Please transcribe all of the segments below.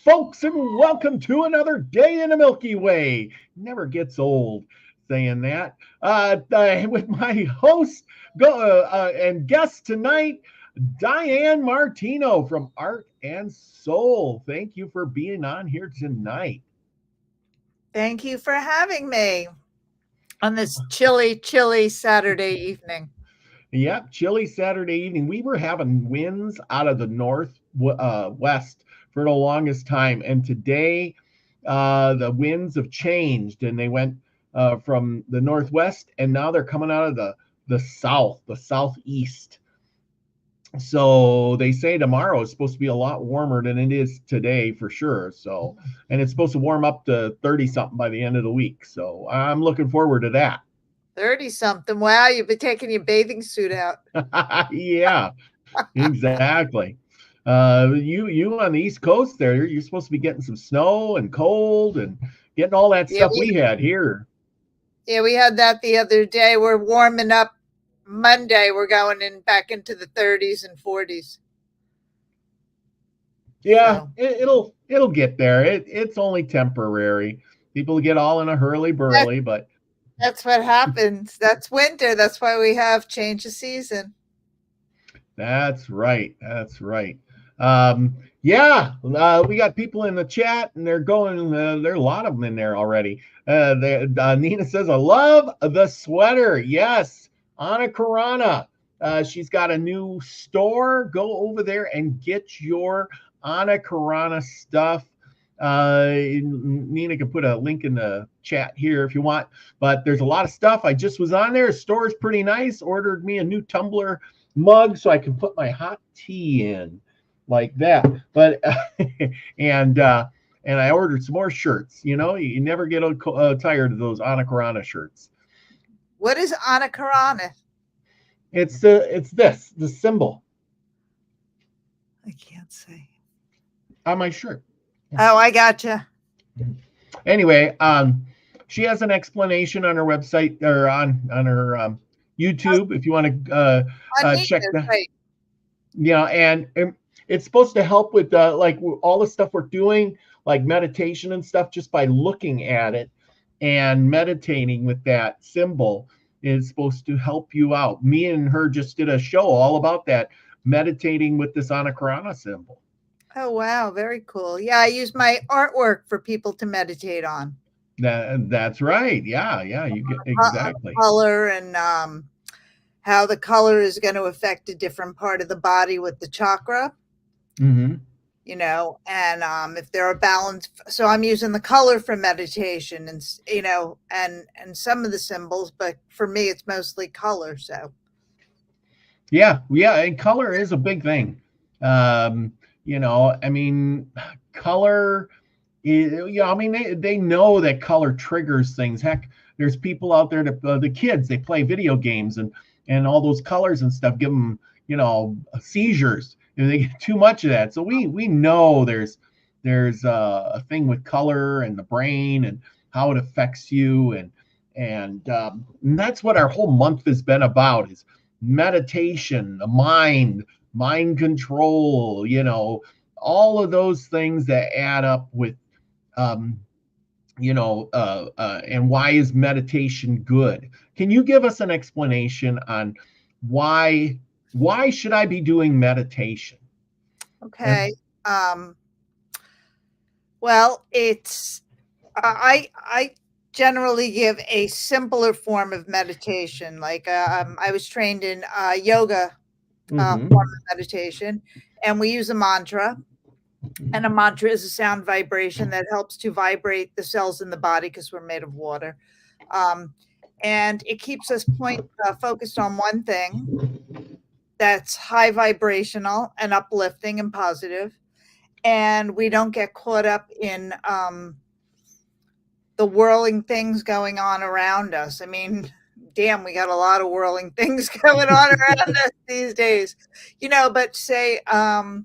folks, and welcome to another day in the Milky Way. Never gets old saying that. With my host and guest tonight, Diane.Martino from Art and Soul. Thank you for being on here tonight. Thank you for having me on this chilly Saturday evening. Yep, chilly Saturday evening. We were having winds out of the west for the longest time, and today the winds have changed, and they went from the northwest, and now they're coming out of the southeast. So they say tomorrow is supposed to be a lot warmer than it is today for sure. So, and it's supposed to warm up to 30 something by the end of the week. So I'm looking forward to that. 30 something. Wow, you've been taking your bathing suit out. Yeah, exactly. You on the East Coast there, you're supposed to be getting some snow and cold and getting all that stuff we had here. Yeah, we had that the other day. We're warming up Monday. We're going back into the 30s and 40s. Yeah, so. It'll get there. It's only temporary. People get all in a hurly-burly, but that's what happens. That's winter. That's why we have change of season. That's right. We got people in the chat, and they're going. There are a lot of them in there already. Nina says, "I love the sweater." Yes, Anna Karana. She's got a new store. Go over there and get your Anna Karana stuff. Nina can put a link in the chat here if you want. But there's a lot of stuff. I just was on there. The store is pretty nice. Ordered me a new tumbler mug so I can put my hot tea in like that. But and I ordered some more shirts. You know, you never get tired of those Anna Karana shirts. What is Anna Karana? It's the symbol. I can't say. On my shirt. Oh, I gotcha. Anyway, she has an explanation on her website or on her YouTube if you want to check that. Right. Yeah, and it's supposed to help with like all the stuff we're doing, like meditation and stuff, just by looking at it and meditating with that symbol is supposed to help you out. Me and her just did a show all about that, meditating with this Anna Karana symbol. Oh, wow. Very cool. Yeah, I use my artwork for people to meditate on. That's right. Yeah, you get exactly. Color and how the color is going to affect a different part of the body with the chakra. Mm-hmm. You know, and if there are balance, so I'm using the color for meditation, and you know, and some of the symbols, but for me, it's mostly color. So, yeah, and color is a big thing. You know, I mean, color is, I mean, they know that color triggers things. Heck, there's people out there that the kids, they play video games and all those colors and stuff give them, you know, seizures. And they get too much of that. So we know there's a thing with color and the brain and how it affects you. And that's what our whole month has been about, is meditation, the mind control, you know, all of those things that add up with, you know, and why is meditation good? Can you give us an explanation on why should I be doing meditation? Okay. Well, it's, I generally give a simpler form of meditation. Like I was trained in yoga form of meditation, and we use a mantra. And a mantra is a sound vibration that helps to vibrate the cells in the body because we're made of water. And it keeps us focused on one thing that's high vibrational and uplifting and positive. And we don't get caught up in the whirling things going on around us. I mean, damn, we got a lot of whirling things going on around us these days, you know, but say, okay,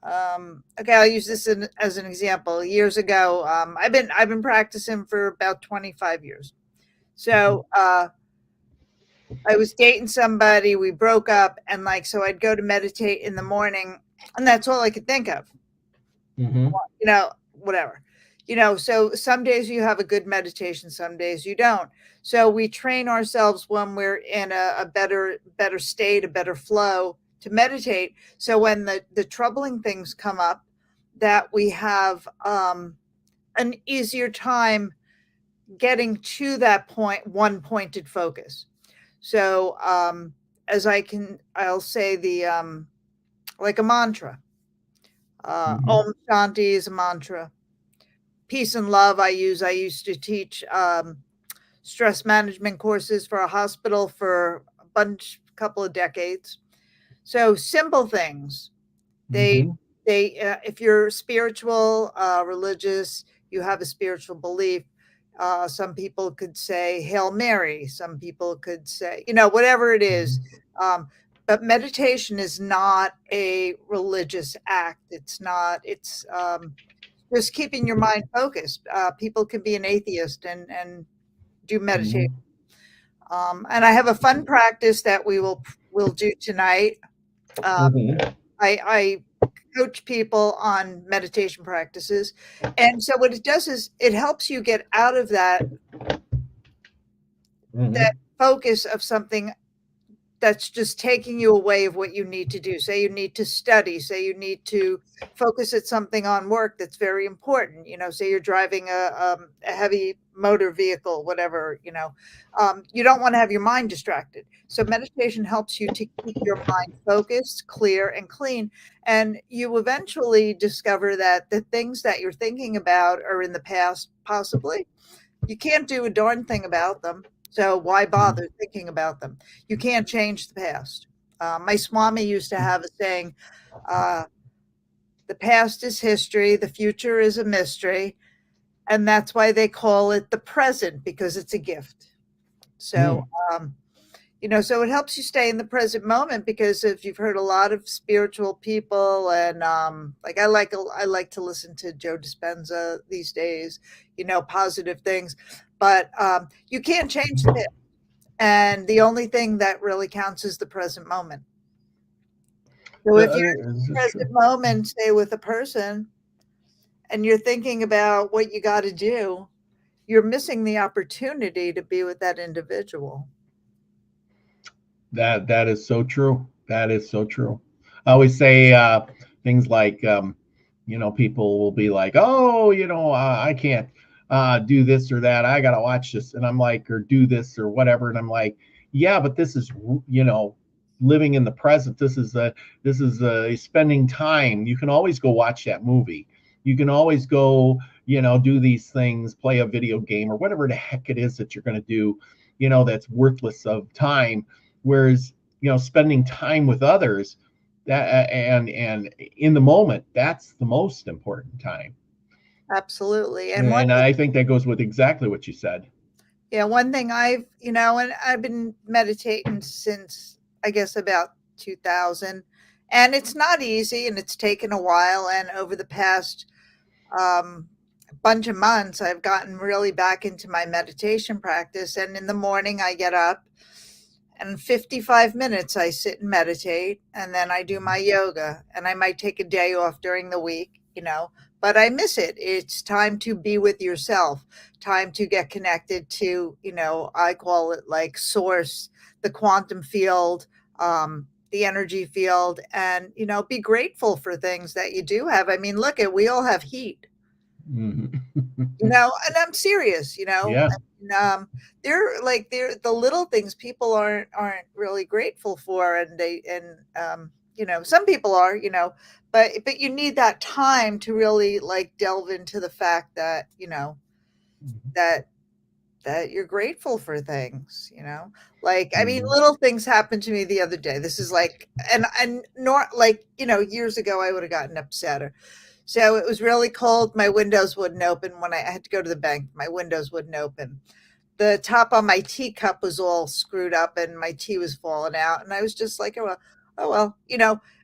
I'll use this as an example. Years ago, I've been practicing for about 25 years. So I was dating somebody, we broke up, and so I'd go to meditate in the morning, and that's all I could think of. Mm-hmm. Whatever. So some days you have a good meditation, some days you don't. So we train ourselves when we're in a better state, a better flow to meditate. So when the troubling things come up, that we have an easier time getting to that point, one pointed focus. So I'll say the like a mantra. Mm-hmm. Om Shanti is a mantra. Peace and love. I used to teach stress management courses for a hospital for couple of decades. So simple things. They Mm-hmm. if you're spiritual, religious, you have a spiritual belief. Some people could say Hail Mary. Some people could say, whatever it is. But meditation is not a religious act. It's not. It's just keeping your mind focused. People can be an atheist and do meditation. Mm-hmm. And I have a fun practice that we'll do tonight. Mm-hmm. I coach people on meditation practices, and so what it does is it helps you get out of that Mm-hmm. focus of something that's just taking you away of what you need to do. Say you need to study, say you need to focus at something on work that's very important. Say you're driving a heavy motor vehicle, whatever. You don't want to have your mind distracted. So meditation helps you to keep your mind focused, clear, and clean. And you eventually discover that the things that you're thinking about are in the past, possibly. You can't do a darn thing about them. So why bother thinking about them? You can't change the past. My Swami used to have a saying, uh, the past is history, the future is a mystery. And that's why they call it the present, because it's a gift. So, so it helps you stay in the present moment, because if you've heard a lot of spiritual people, and like I like to listen to Joe Dispenza these days, positive things, but you can't change the past, and the only thing that really counts is the present moment. So if you're in This the is true. present moment, say with a person, and you're thinking about what you got to do, you're missing the opportunity to be with that individual. That is so true. That is so true. I always say things like, people will be like, "Oh, I can't do this or that. I gotta watch this," and I'm like, or do this or whatever, and I'm like, "Yeah, but this is, living in the present. This is spending time. You can always go watch that movie. You can always go, do these things, play a video game or whatever the heck it is that you're going to do, that's worthless of time." Whereas, spending time with others, that and in the moment, that's the most important time. Absolutely. And I think that goes with exactly what you said. One thing and I've been meditating since, I guess, about 2000, and it's not easy, and it's taken a while. And over the past um, bunch of months, I've gotten really back into my meditation practice. And in the morning, I get up, and 55 minutes I sit and meditate, and then I do my yoga, and I might take a day off during the week, but I miss it. It's time to be with yourself, time to get connected to, I call it like source, the quantum field, the energy field, and, be grateful for things that you do have. I mean, look, we all have heat. And I'm serious, Yeah. and, they're the little things people aren't really grateful for, and some people are, but you need that time to really like delve into the fact that, that you're grateful for things, like, I mean, little things happened to me the other day. This is like, and nor like, years ago I would have gotten upset. So it was really cold. My windows wouldn't open when I had to go to the bank. My windows wouldn't open. The top on my teacup was all screwed up, and my tea was falling out. And I was just like, oh well,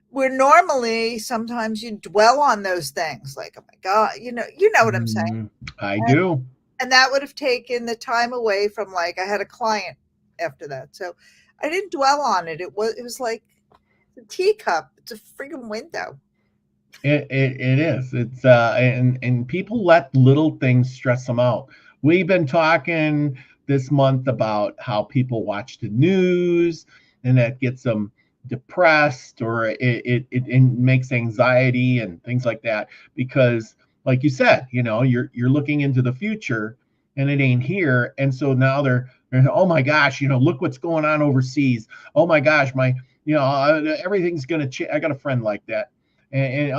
where normally sometimes you dwell on those things, like, oh my God, you know what I'm saying. I do. And that would have taken the time away from, like, I had a client after that. So I didn't dwell on it. It was like the teacup. It's a freaking window. It is. It's and people let little things stress them out. We've been talking this month about how people watch the news and that gets them depressed, or it makes anxiety and things like that, because like you said, you're looking into the future and it ain't here. And so now they're oh my gosh, look what's going on overseas. Oh my gosh, everything's gonna change. I got a friend like that. In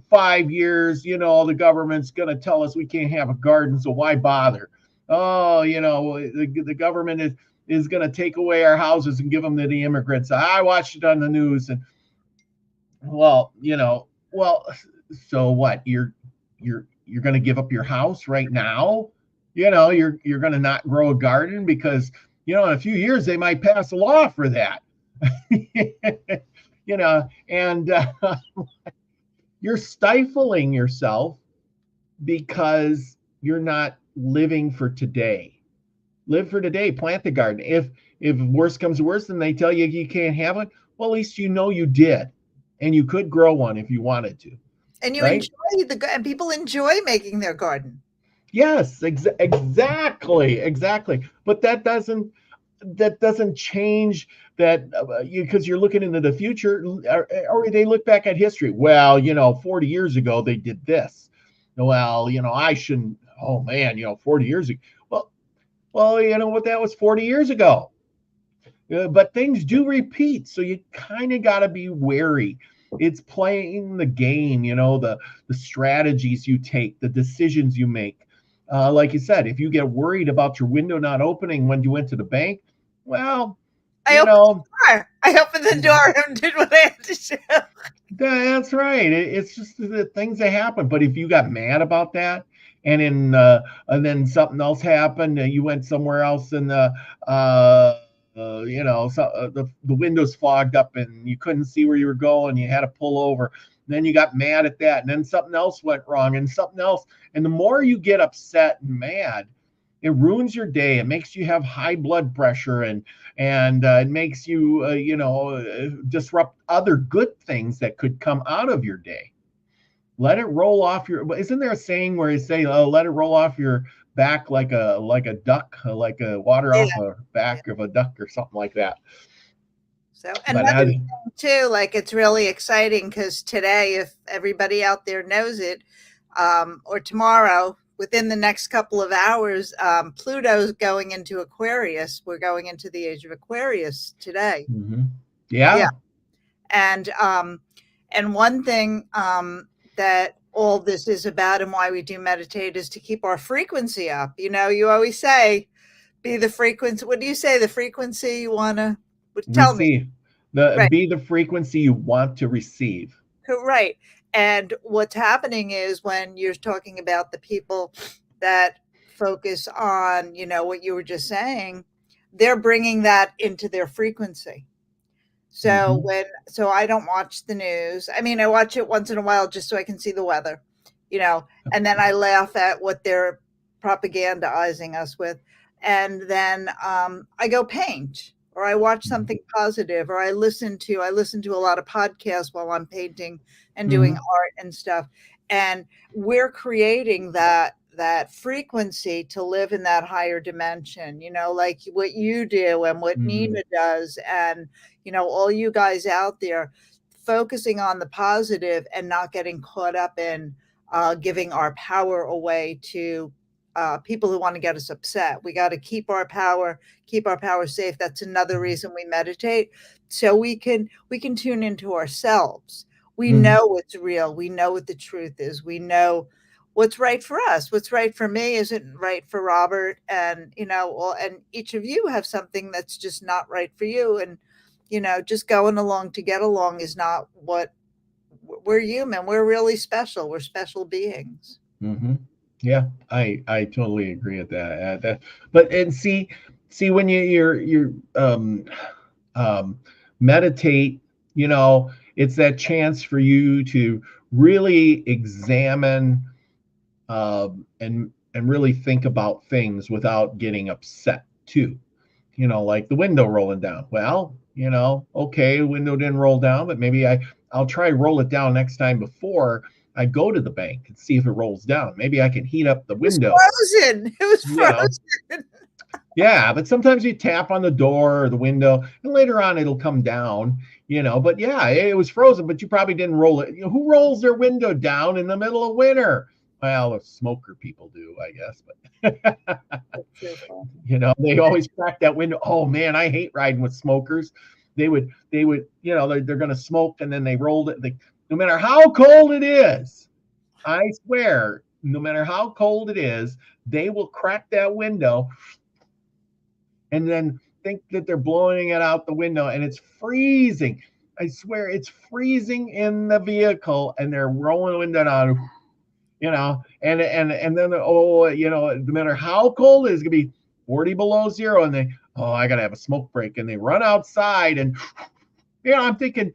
5 years, the government's going to tell us we can't have a garden, so why bother? Oh, the government is going to take away our houses and give them to the immigrants. I watched it on the news, and well, so what? You're going to give up your house right now? You're going to not grow a garden because in a few years they might pass a law for that. And you're stifling yourself because you're not living for today. Live for today. Plant the garden. If worse comes to worse and they tell you you can't have it, well, at least you did, and you could grow one if you wanted to. And you enjoy and people enjoy making their garden. Yes, exactly. But that doesn't change that, because you're looking into the future, or they look back at history. Well, 40 years ago they did this. Well, I shouldn't. Oh man, 40 years ago. Well, you know what? That was 40 years ago. But things do repeat, so you kind of got to be wary. It's playing the game, the strategies you take, the decisions you make. Like you said, if you get worried about your window not opening when you went to the bank, well, I opened the door and did what I had to do. That's right. It's just the things that happen. But if you got mad about that, and then something else happened, you went somewhere else, and the windows fogged up and you couldn't see where you were going, you had to pull over. Then you got mad at that, and then something else went wrong, and something else. And the more you get upset and mad, it ruins your day. It makes you have high blood pressure, and it makes you disrupt other good things that could come out of your day. Let it roll off your. Isn't there a saying where you say, "Oh, let it roll off your back like a duck, like a water off the back of a duck," or something like that? So another thing too, like, it's really exciting because today, if everybody out there knows it, or tomorrow, within the next couple of hours, Pluto's going into Aquarius. We're going into the age of Aquarius today. Mm-hmm. Yeah. And one thing that all this is about and why we do meditate is to keep our frequency up. You always say, be the frequency. What do you say? The frequency you want to tell me. Be the frequency you want to receive. Right. And what's happening is, when you're talking about the people that focus on, what you were just saying, they're bringing that into their frequency. So so I don't watch the news. I mean, I watch it once in a while just so I can see the weather, and then I laugh at what they're propagandizing us with. And then I go paint, or I watch something positive, or I listen to a lot of podcasts while I'm painting and doing art and stuff. And we're creating that frequency to live in that higher dimension, like what you do and what Nina does, and all you guys out there, focusing on the positive and not getting caught up in giving our power away to people who want to get us upset. We got to keep our power safe. That's another reason we meditate, so we can tune into ourselves. We know what's real. We know what the truth is. We know what's right for us. What's right for me isn't right for Robert, and and each of you have something that's just not right for you. And just going along to get along is not what we're human. We're really special. We're special beings. Yeah, I totally agree with that. But see when you're meditate, it's that chance for you to really examine and really think about things without getting upset too. Like the window rolling down. Well, okay, the window didn't roll down, but maybe I I'll try to roll it down next time before I go to the bank and see if it rolls down. Maybe I can heat up the window. It was frozen. Yeah, but sometimes you tap on the door or the window, and later on it'll come down, But yeah, it was frozen, but you probably didn't roll it. Who rolls their window down in the middle of winter? Well, the smoker people do, I guess. But they always crack that window. Oh man, I hate riding with smokers. They would, they're going to smoke, and then they rolled it. No matter how cold it is, I swear, no matter how cold it is, they will crack that window and then think that they're blowing it out the window, and it's freezing. I swear it's freezing in the vehicle, and they're rolling the window down, and then no matter how cold it is, gonna be 40 below zero, and I gotta have a smoke break, and they run outside, and I'm thinking,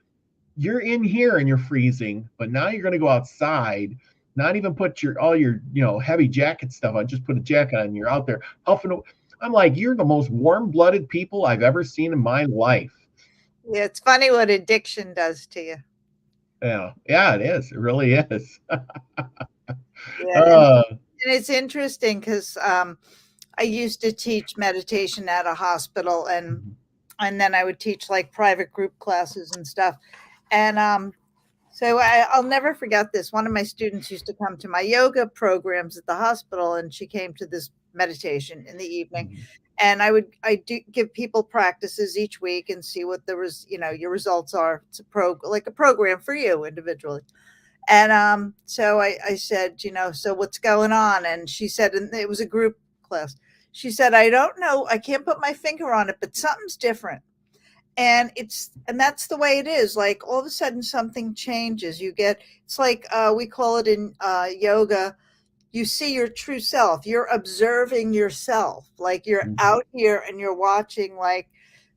you're in here and you're freezing, but now you're gonna go outside, not even put all your heavy jacket stuff on, just put a jacket on, and you're out there huffing. I'm like, you're the most warm-blooded people I've ever seen in my life. Yeah, it's funny what addiction does to you. Yeah, it is. It really is. And it's interesting because I used to teach meditation at a hospital, and then I would teach like private group classes and stuff. And so I'll never forget this. One of my students used to come to my yoga programs at the hospital, and she came to this meditation in the evening. And I do give people practices each week and see what your results are. It's like a program for you individually. And so I said, so what's going on? And she said, and it was a group class. She said, I don't know. I can't put my finger on it, but something's different. And that's the way it is. Like all of a sudden something changes. It's like, we call it in yoga, you see your true self. You're observing yourself. Like you're out here and you're watching,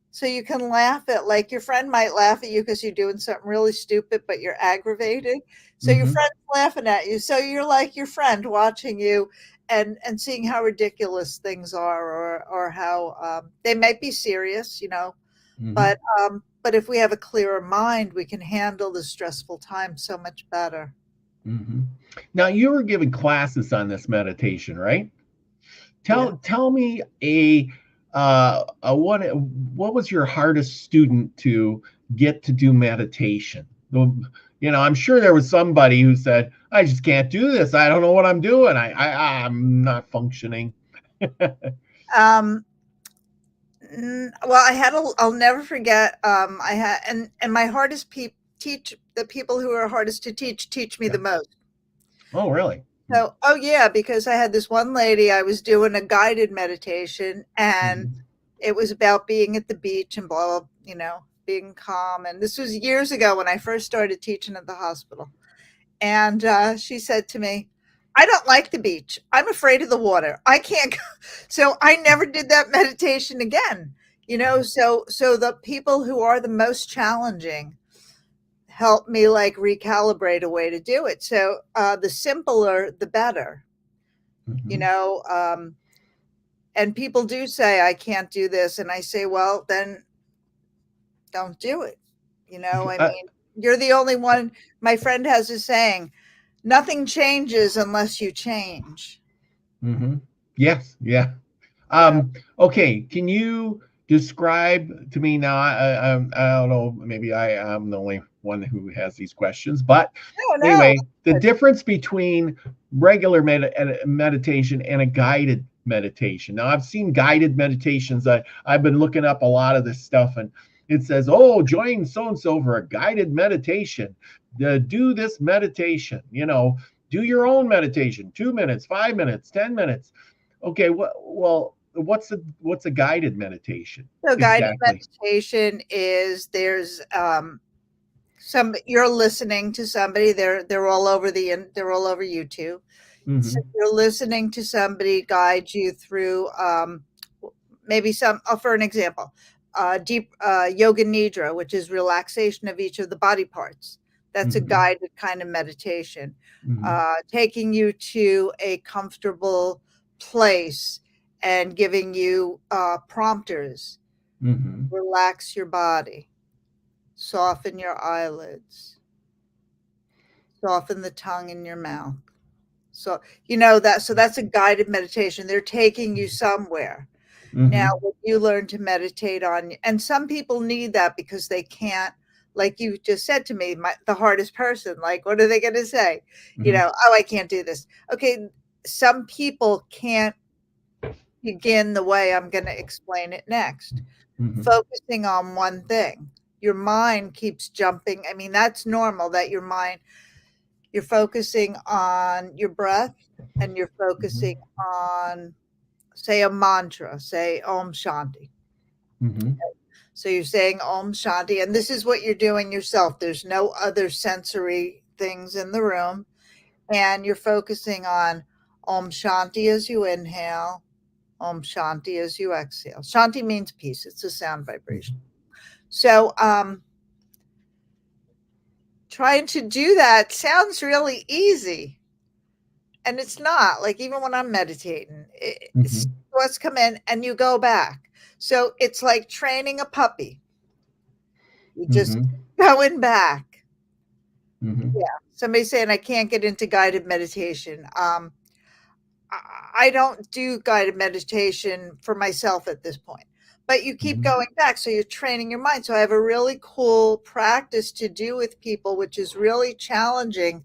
so you can laugh at, like, your friend might laugh at you because you're doing something really stupid, but you're aggravated. So your friend's laughing at you. So you're like your friend watching you and seeing how ridiculous things are, or how they might be serious, but if we have a clearer mind, we can handle the stressful time so much better. Now, you were giving classes on this meditation, right? Tell me what was your hardest student to get to do meditation? I'm sure there was somebody who said, I just can't do this. I don't know what I'm doing. I'm not functioning. Well, I'll never forget. I had, and my hardest the people who are hardest to teach me the most. Oh, really? So, yeah, because I had this one lady, I was doing a guided meditation, and it was about being at the beach and blah, blah, being calm. And this was years ago when I first started teaching at the hospital. And she said to me, I don't like the beach. I'm afraid of the water. I can't go. So I never did that meditation again. So the people who are the most challenging help me like recalibrate a way to do it. So the simpler, the better, and people do say, I can't do this. And I say, well, then don't do it. I mean, you're the only one. My friend has a saying, nothing changes unless you change. Yes. Yeah. Okay. Can you describe to me now? I don't know. Maybe I'm the only one who has these questions, but anyway, the difference between regular meditation and a guided meditation. Now, I've seen guided meditations. I've been looking up a lot of this stuff, and it says, join so-and-so for a guided meditation. Do this meditation, do your own meditation, 2 minutes, 5 minutes, 10 minutes. Okay. Well, what's a guided meditation? So guided meditation is there's you're listening to somebody, they're all over YouTube. So you're listening to somebody guide you through maybe for an example, deep yoga nidra, which is relaxation of each of the body parts. That's a guided kind of meditation, taking you to a comfortable place and giving you prompters. Relax your body, soften your eyelids, Soften the tongue in your mouth. So, so that's a guided meditation. They're taking you somewhere. Now, when you learn to meditate on, and some people need that because they can't, like you just said to me, the hardest person, like, what are they going to say? Oh, I can't do this. Okay. Some people can't begin the way I'm going to explain it next. Focusing on one thing. Your mind keeps jumping. I mean, that's normal that your mind, you're focusing on your breath and you're focusing on, say, a mantra, say Om Shanti. So you're saying Om Shanti, and this is what you're doing yourself. There's no other sensory things in the room. And you're focusing on Om Shanti as you inhale, Om Shanti as you exhale. Shanti means peace. It's a sound vibration. So trying to do that sounds really easy. And it's not. Like, even when I'm meditating, thoughts come in and you go back. So it's like training a puppy. You just going back. Yeah. Somebody's saying I can't get into guided meditation. I don't do guided meditation for myself at this point, but you keep going back. So you're training your mind. So I have a really cool practice to do with people, which is really challenging.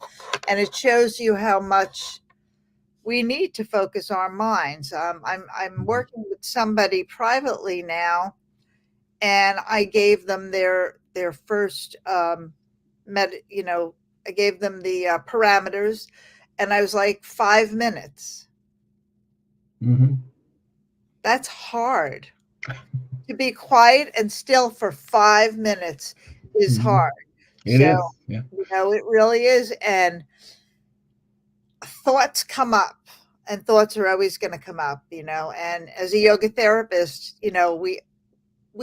And it shows you how much we need to focus our minds. I'm working with somebody privately now, and I gave them their first I gave them the parameters, and I was like 5 minutes. That's hard. To be quiet and still for 5 minutes is hard. It is. Yeah. It really is. And thoughts come up, and thoughts are always going to come up, and as a yoga therapist, we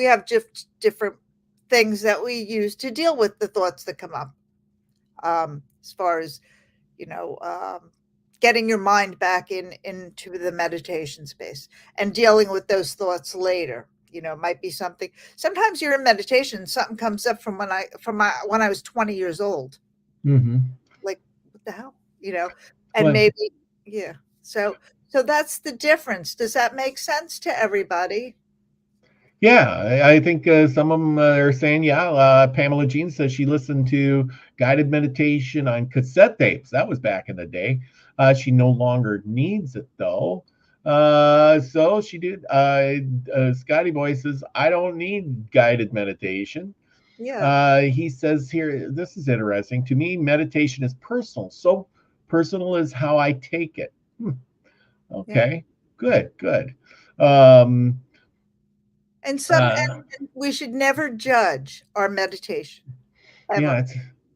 have just different things that we use to deal with the thoughts that come up, as far as, getting your mind back into the meditation space and dealing with those thoughts later. Might be something. Sometimes you're in meditation, something comes up from when I was 20 years old. Like, what the hell, and maybe, yeah. So that's the difference. Does that make sense to everybody? Yeah, I think some of them are saying, Pamela Jean says she listened to guided meditation on cassette tapes. That was back in the day. She no longer needs it, though. So she did. Scotty Boy says, I don't need guided meditation. Yeah. He says here, this is interesting. To me, meditation is personal. So personal is how I take it. Okay, yeah. Good. And we should never judge our meditation. Ever.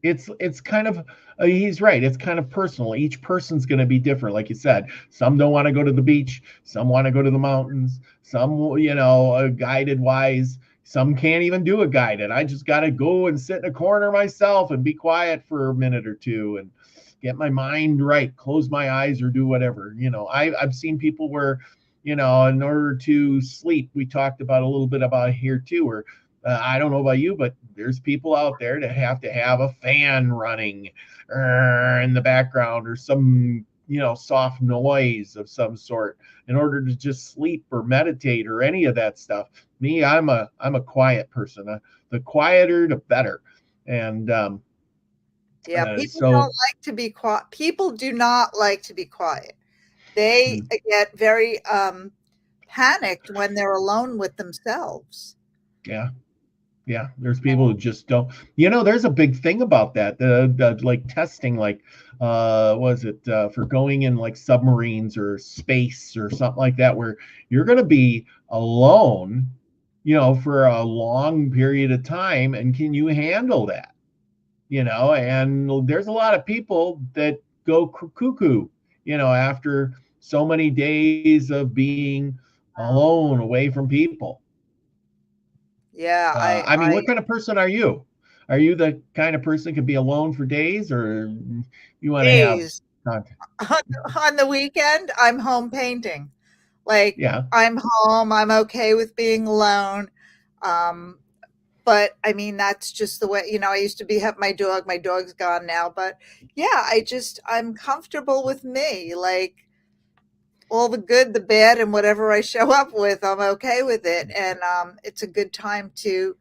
Yeah, it's kind of, he's right. It's kind of personal. Each person's going to be different. Like you said, some don't want to go to the beach. Some want to go to the mountains. Some, guided wise. Some can't even do a guided. I just got to go and sit in a corner myself and be quiet for a minute or two and get my mind right. Close my eyes or do whatever. I've seen people where, in order to sleep, we talked about a little bit about here too, where I don't know about you, but there's people out there that have to have a fan running in the background or some, soft noise of some sort in order to just sleep or meditate or any of that stuff. Me, I'm a quiet person. The quieter, the better. And people don't like to be quiet. People do not like to be quiet. They get very panicked when they're alone with themselves. Yeah, there's people who just don't. There's a big thing about that. The like testing, like was it for going in like submarines or space or something like that, where you're going to be alone, for a long period of time, and can you handle that? And there's a lot of people that go cuckoo, after so many days of being alone, away from people. Yeah, I mean, what kind of person are you? Are you the kind of person that can be alone for days, or you want to have content? On the weekend, I'm home painting. Like, I'm home. I'm okay with being alone. but I mean, that's just the way, I used to have my dog. My dog's gone now, but yeah, I'm comfortable with me. Like all the good, the bad, and whatever I show up with, I'm okay with it. And it's a good time to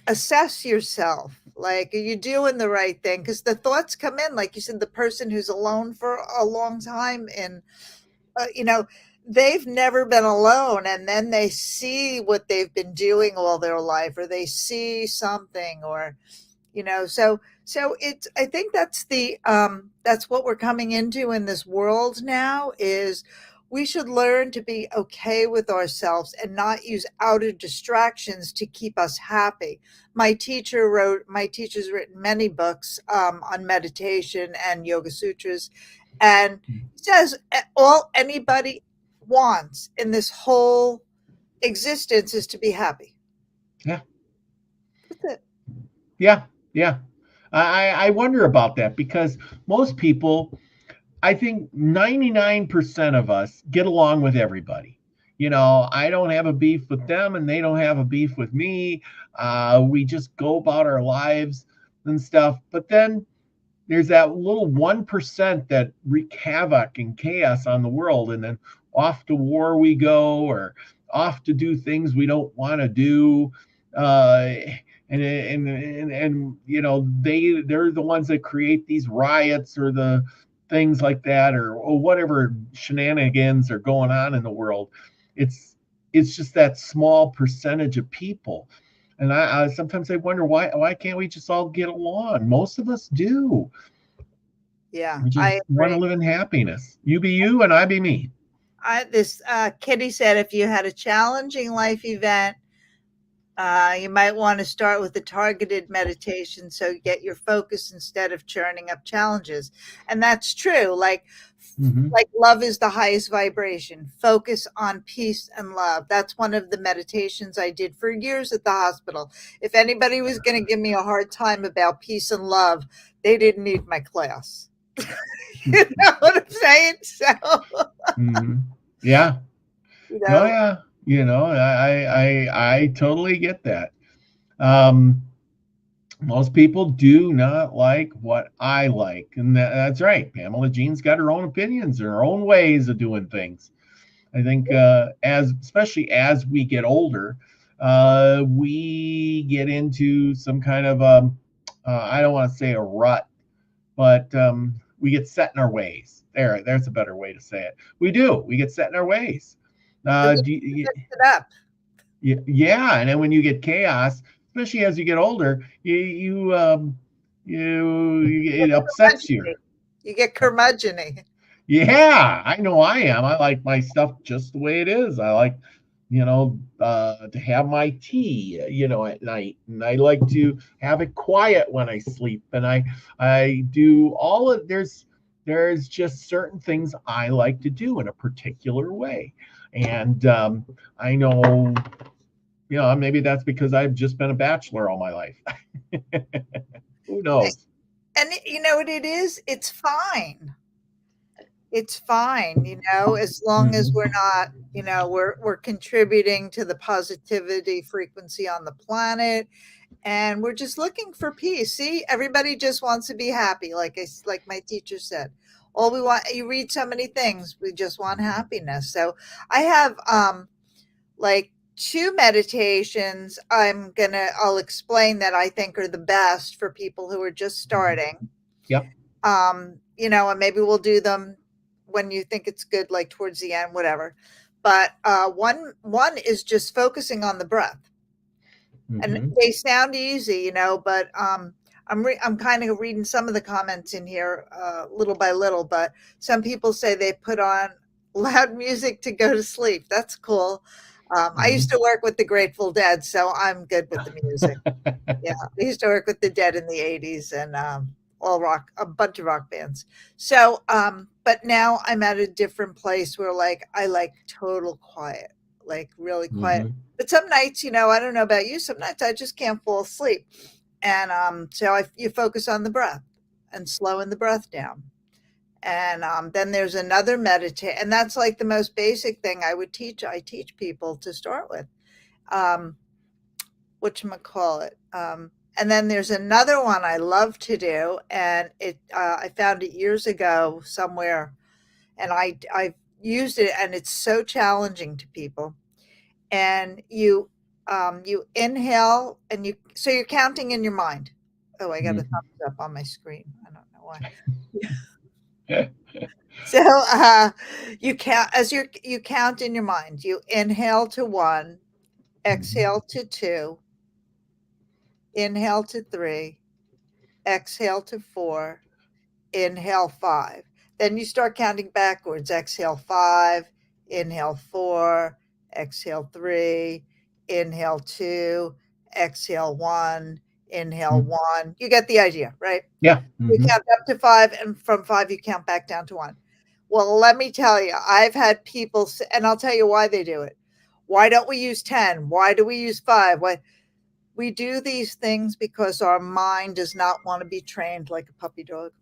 assess yourself. Like, are you doing the right thing? Because the thoughts come in, like you said, the person who's alone for a long time, and they've never been alone, and then they see what they've been doing all their life, or they see something, or so it's, I think that's what we're coming into in this world now, is we should learn to be okay with ourselves and not use outer distractions to keep us happy. My teacher's written many books on meditation and yoga sutras, and says all anybody wants in this whole existence is to be happy. Yeah. That's it. Yeah. Yeah. I wonder about that, because most people, I think 99% of us get along with everybody. I don't have a beef with them and they don't have a beef with me. We just go about our lives and stuff. But then there's that little 1% that wreak havoc and chaos on the world, and then off to war we go, or off to do things we don't want to do. Uh, and they're the ones that create these riots, or the things like that, or whatever shenanigans are going on in the world. It's just that small percentage of people. And I sometimes I wonder, why can't we just all get along? Most of us do. Yeah, We just I want to agree. live in happiness. You be you and I be me. This Kitty said, if you had a challenging life event, you might want to start with a targeted meditation, so you get your focus instead of churning up challenges. And that's true. Mm-hmm. Like love is the highest vibration. Focus on peace and love. That's one of the meditations I did for years at the hospital. If anybody was going to give me a hard time about peace and love, they didn't need my class. You know what I'm saying? So, Mm-hmm. Yeah. you Oh know, yeah. I totally get that. Um, Most people do not like what I like, and that's right. Pamela Jean's got her own opinions and her own ways of doing things. I think especially as we get older, we get into some kind of I don't want to say a rut, but we get set in our ways. There's a better way to say it. We do. We get set in our ways. so Uh, you do you, mix it up. yeah, and then when you get chaos, especially as you get older, it upsets you. You get curmudgeony. Yeah, I know I am. I like my stuff just the way it is. I like, to have my tea, at night, and I like to have it quiet when I sleep. And I do all of there's just certain things I like to do in a particular way, and I know, maybe that's because I've just been a bachelor all my life. Who knows? And you know what it is? It's fine. It's fine, as long as we're Mm-hmm. not, we're contributing to the positivity frequency on the planet, and we're just looking for peace. See, everybody just wants to be happy, like my teacher said. All we want, you read so many things, we just want happiness. So I have like two meditations I'll explain that I think are the best for people who are just starting. Yep. And maybe we'll do them when you think it's good, like towards the end, whatever. But one is just focusing on the breath, and Mm-hmm. they sound easy, but I'm kind of reading some of the comments in here little by little. But some people say they put on loud music to go to sleep. That's cool. I used Mm-hmm. to work with the Grateful Dead, so I'm good with the music. Yeah, I used to work with the Dead in the '80s, and all rock, a bunch of rock bands. So, but now I'm at a different place where, like, I like total quiet, like really quiet. Mm-hmm. But some nights, I don't know about you, some nights I just can't fall asleep, and so you focus on the breath and slowing the breath down. And then there's another meditate, and that's like the most basic thing I teach people to start with. whatchamacallit. And then there's another one I love to do, and I found it years ago somewhere, and I've used it, and it's so challenging to people. And you inhale, and so you're counting in your mind. Oh, I got a thumbs up on my screen. I don't know why. So you count you count in your mind. You inhale to 1, exhale to 2, inhale to 3, exhale to 4, inhale 5. Then you start counting backwards. Exhale 5, inhale 4, exhale 3, inhale 2, exhale 1, inhale 1. You get the idea, right? Yeah. You count up to 5, and from 5 you count back down to 1. Well, let me tell you, I've had people, and I'll tell you why they do it. Why don't we use 10? Why do we use 5? Why? We do these things because our mind does not want to be trained like a puppy dog.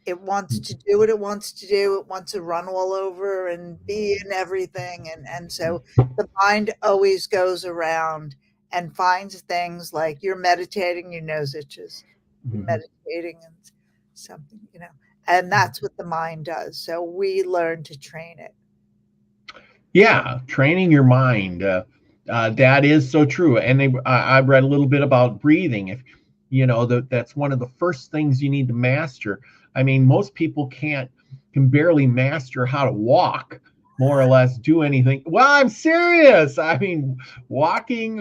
It wants to do what it wants to do. It wants to run all over and be in everything. And so the mind always goes around and finds things like you're meditating, your nose itches. You're meditating and something, and that's what the mind does. So we learn to train it. Yeah, training your mind. That is so true. And I read a little bit about breathing. If that's one of the first things you need to master. I mean, most people can barely master how to walk, more or less do anything. Well, I'm serious. I mean, walking,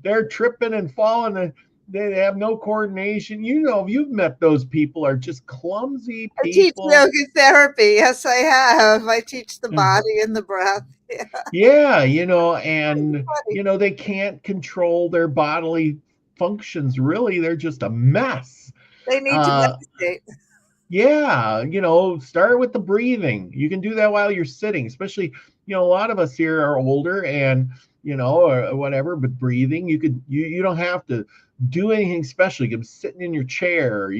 they're tripping and falling. They have no coordination. You've met those people, are just clumsy people. I teach yoga therapy. Yes, I have. I teach the body and the breath. Yeah, and they can't control their bodily functions. Really, they're just a mess. They need to meditate. Yeah, start with the breathing. You can do that while you're sitting, especially, a lot of us here are older and, or whatever, but breathing, you don't have to do anything special. You can be sitting in your chair.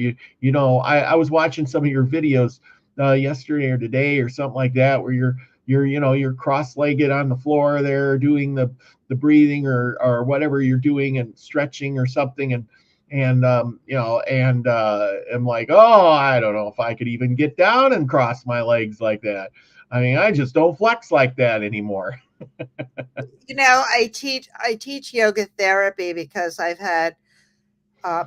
I was watching some of your videos yesterday or today or something like that, where you're cross-legged on the floor there doing the breathing or whatever you're doing and stretching or something. And I'm like, oh, I don't know if I could even get down and cross my legs like that. I mean, I just don't flex like that anymore. I teach yoga therapy because I've had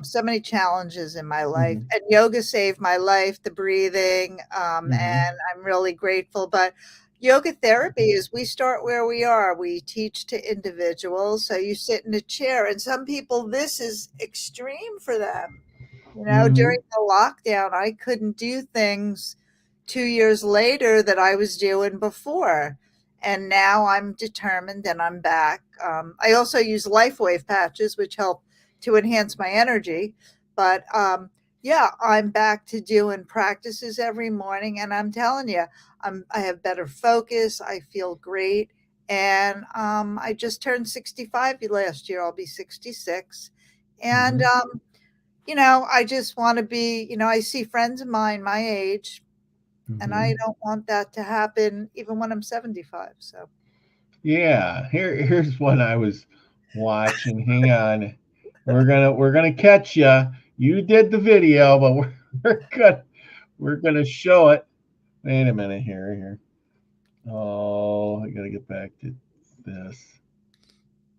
so many challenges in my life, and yoga saved my life, the breathing, and I'm really grateful. But yoga therapy is, we start where we are. We teach to individuals. So you sit in a chair, and some people, this is extreme for them. During the lockdown, I couldn't do things 2 years later that I was doing before. And now I'm determined and I'm back. I also use LifeWave patches, which help to enhance my energy. But yeah, I'm back to doing practices every morning. And I'm telling you, I have better focus. I feel great. And I just turned 65 last year. I'll be 66. And, I just want to be, I see friends of mine my age, and I don't want that to happen even when I'm 75. So, yeah, here's what I was watching. Hang on, we're gonna catch you. You did the video, but we're gonna show it. Wait a minute here. Oh, I gotta get back to this.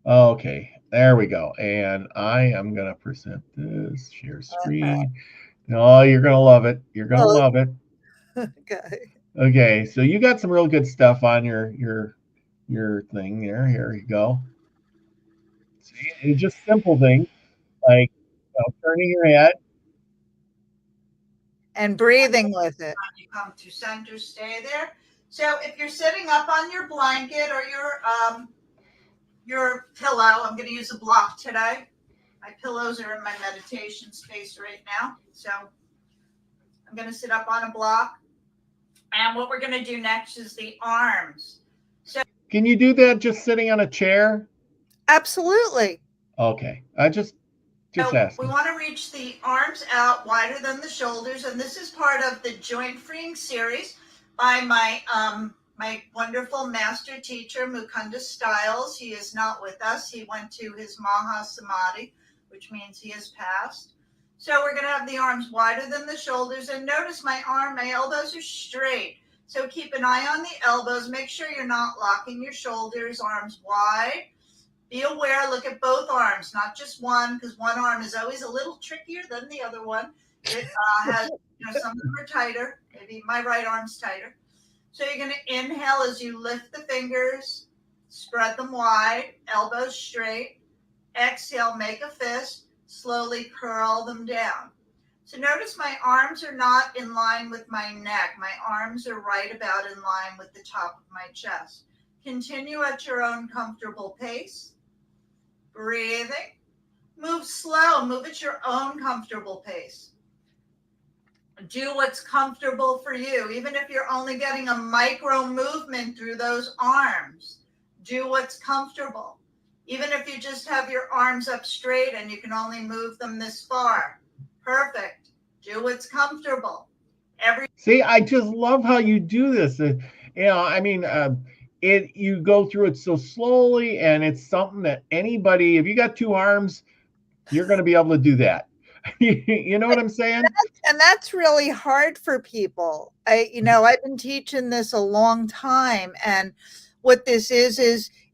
Okay, there we go. And I am gonna present this, share screen. Oh, you're gonna love it. You're gonna love it. Okay. Okay, so you got some real good stuff on your thing there. Here you go. See, it's just simple things like turning your head and breathing with it. You come to center, stay there. So if you're sitting up on your blanket or your pillow, I'm going to use a block today. My pillows are in my meditation space right now. So I'm going to sit up on a block. And what we're going to do next is the arms. So can you do that just sitting on a chair? Absolutely. Okay. I just asking. We want to reach the arms out wider than the shoulders, and this is part of the joint freeing series by my my wonderful master teacher, Mukunda Stiles. He is not with us. He went to his Maha Samadhi, which means he has passed. So we're going to have the arms wider than the shoulders. And notice my elbows are straight. So keep an eye on the elbows. Make sure you're not locking your shoulders, arms wide. Be aware, look at both arms, not just one, because one arm is always a little trickier than the other one. It has, some of them are tighter. Maybe my right arm's tighter. So you're going to inhale as you lift the fingers, spread them wide, elbows straight. Exhale, make a fist, slowly curl them down. So notice my arms are not in line with my neck. My arms are right about in line with the top of my chest. Continue at your own comfortable pace. Breathing. Move slow, move at your own comfortable pace. Do what's comfortable for you, even if you're only getting a micro movement through those arms. Do what's comfortable. Even if you just have your arms up straight and you can only move them this far. Perfect. Do what's comfortable. See, I just love how you do this. You go through it so slowly, and it's something that anybody, if you got two arms, you're going to be able to do that. You know what I'm saying? And that's really hard for people. I've been teaching this a long time, and what this is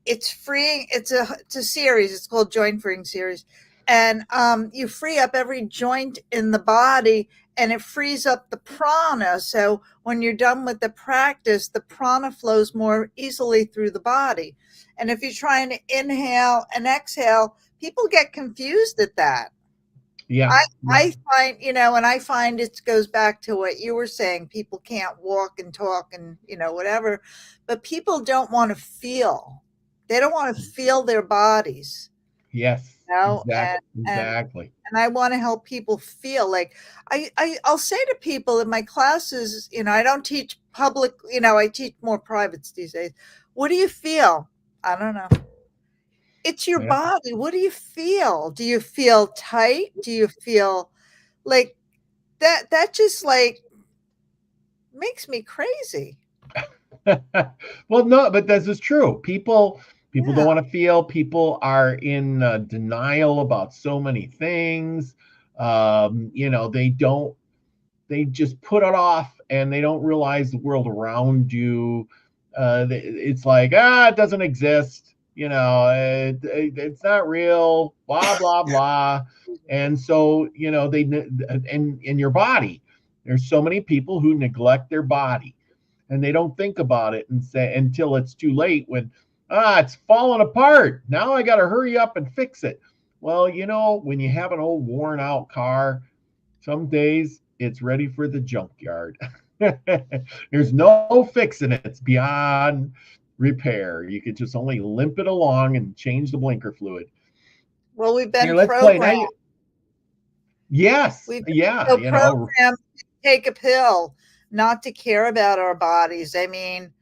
it's free. It's a series. It's called Joint Freeing Series, and you free up every joint in the body, and it frees up the prana. So when you're done with the practice, the prana flows more easily through the body. And if you're trying to inhale and exhale, people get confused at that. Yeah. I find, and I find it goes back to what you were saying. People can't walk and talk and, whatever, but people don't want to feel. They don't want to feel their bodies. Yes. Exactly. And I want to help people feel like I'll say to people in my classes, I don't teach public, I teach more privates these days. What do you feel? I don't know. It's your body. What do you feel? Do you feel tight? Do you feel like that? That just like makes me crazy. Well, no, but this is true. People don't want to feel. People are in denial about so many things. They just put it off, and they don't realize the world around you. It's like, it doesn't exist. It's not real, blah, blah, blah. And so, and in your body, there's so many people who neglect their body, and they don't think about it and say until it's too late when, it's falling apart. Now I got to hurry up and fix it. Well, when you have an old worn out car, some days it's ready for the junkyard. There's no fixing it. It's beyond repair. You could just only limp it along and change the blinker fluid. Well, we've been programmed. Yes. We've been programmed to take a pill, not to care about our bodies. I mean,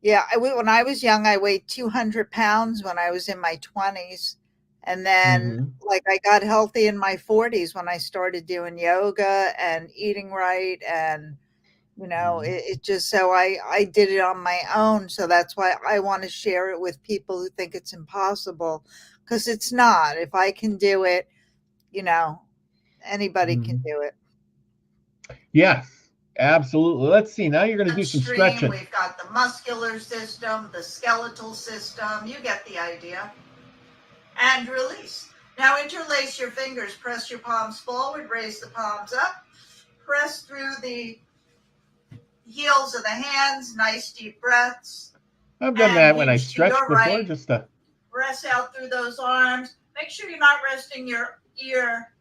when I was young, I weighed 200 pounds when I was in my 20s. And then I got healthy in my 40s when I started doing yoga and eating right. And, it just, so I did it on my own. So that's why I want to share it with people who think it's impossible, because it's not. If I can do it, anybody can do it. Yes, absolutely. Let's see. Now you're going to do some stretching. We've got the muscular system, the skeletal system. You get the idea. And release. Now interlace your fingers. Press your palms forward. Raise the palms up. Press through the heels of the hands. Nice deep breaths. I've done that when I stretched before. Right. Just to press out through those arms. Make sure you're not resting your ear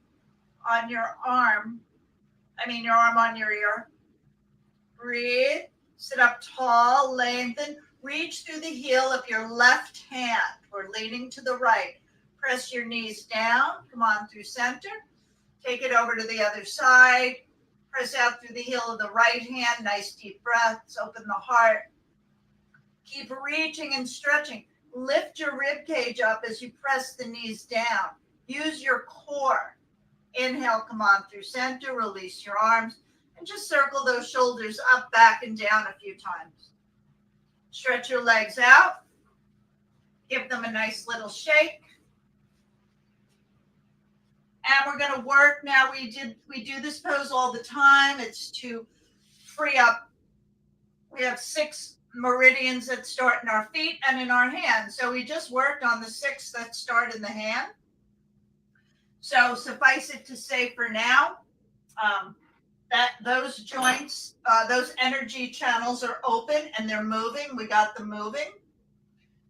on your arm. Your arm on your ear. Breathe. Sit up tall. Lengthen. Reach through the heel of your left hand. We're leaning to the right. Press your knees down. Come on through center. Take it over to the other side. Press out through the heel of the right hand. Nice deep breaths. Open the heart. Keep reaching and stretching. Lift your rib cage up as you press the knees down. Use your core. Inhale, come on through center. Release your arms. And just circle those shoulders up, back, and down a few times. Stretch your legs out. Give them a nice little shake. And we're going to work now. We do this pose all the time. It's to free up. We have 6 meridians that start in our feet and in our hands. So we just worked on the 6 that start in the hand. So suffice it to say for now, that those joints, those energy channels are open and they're moving. We got them moving.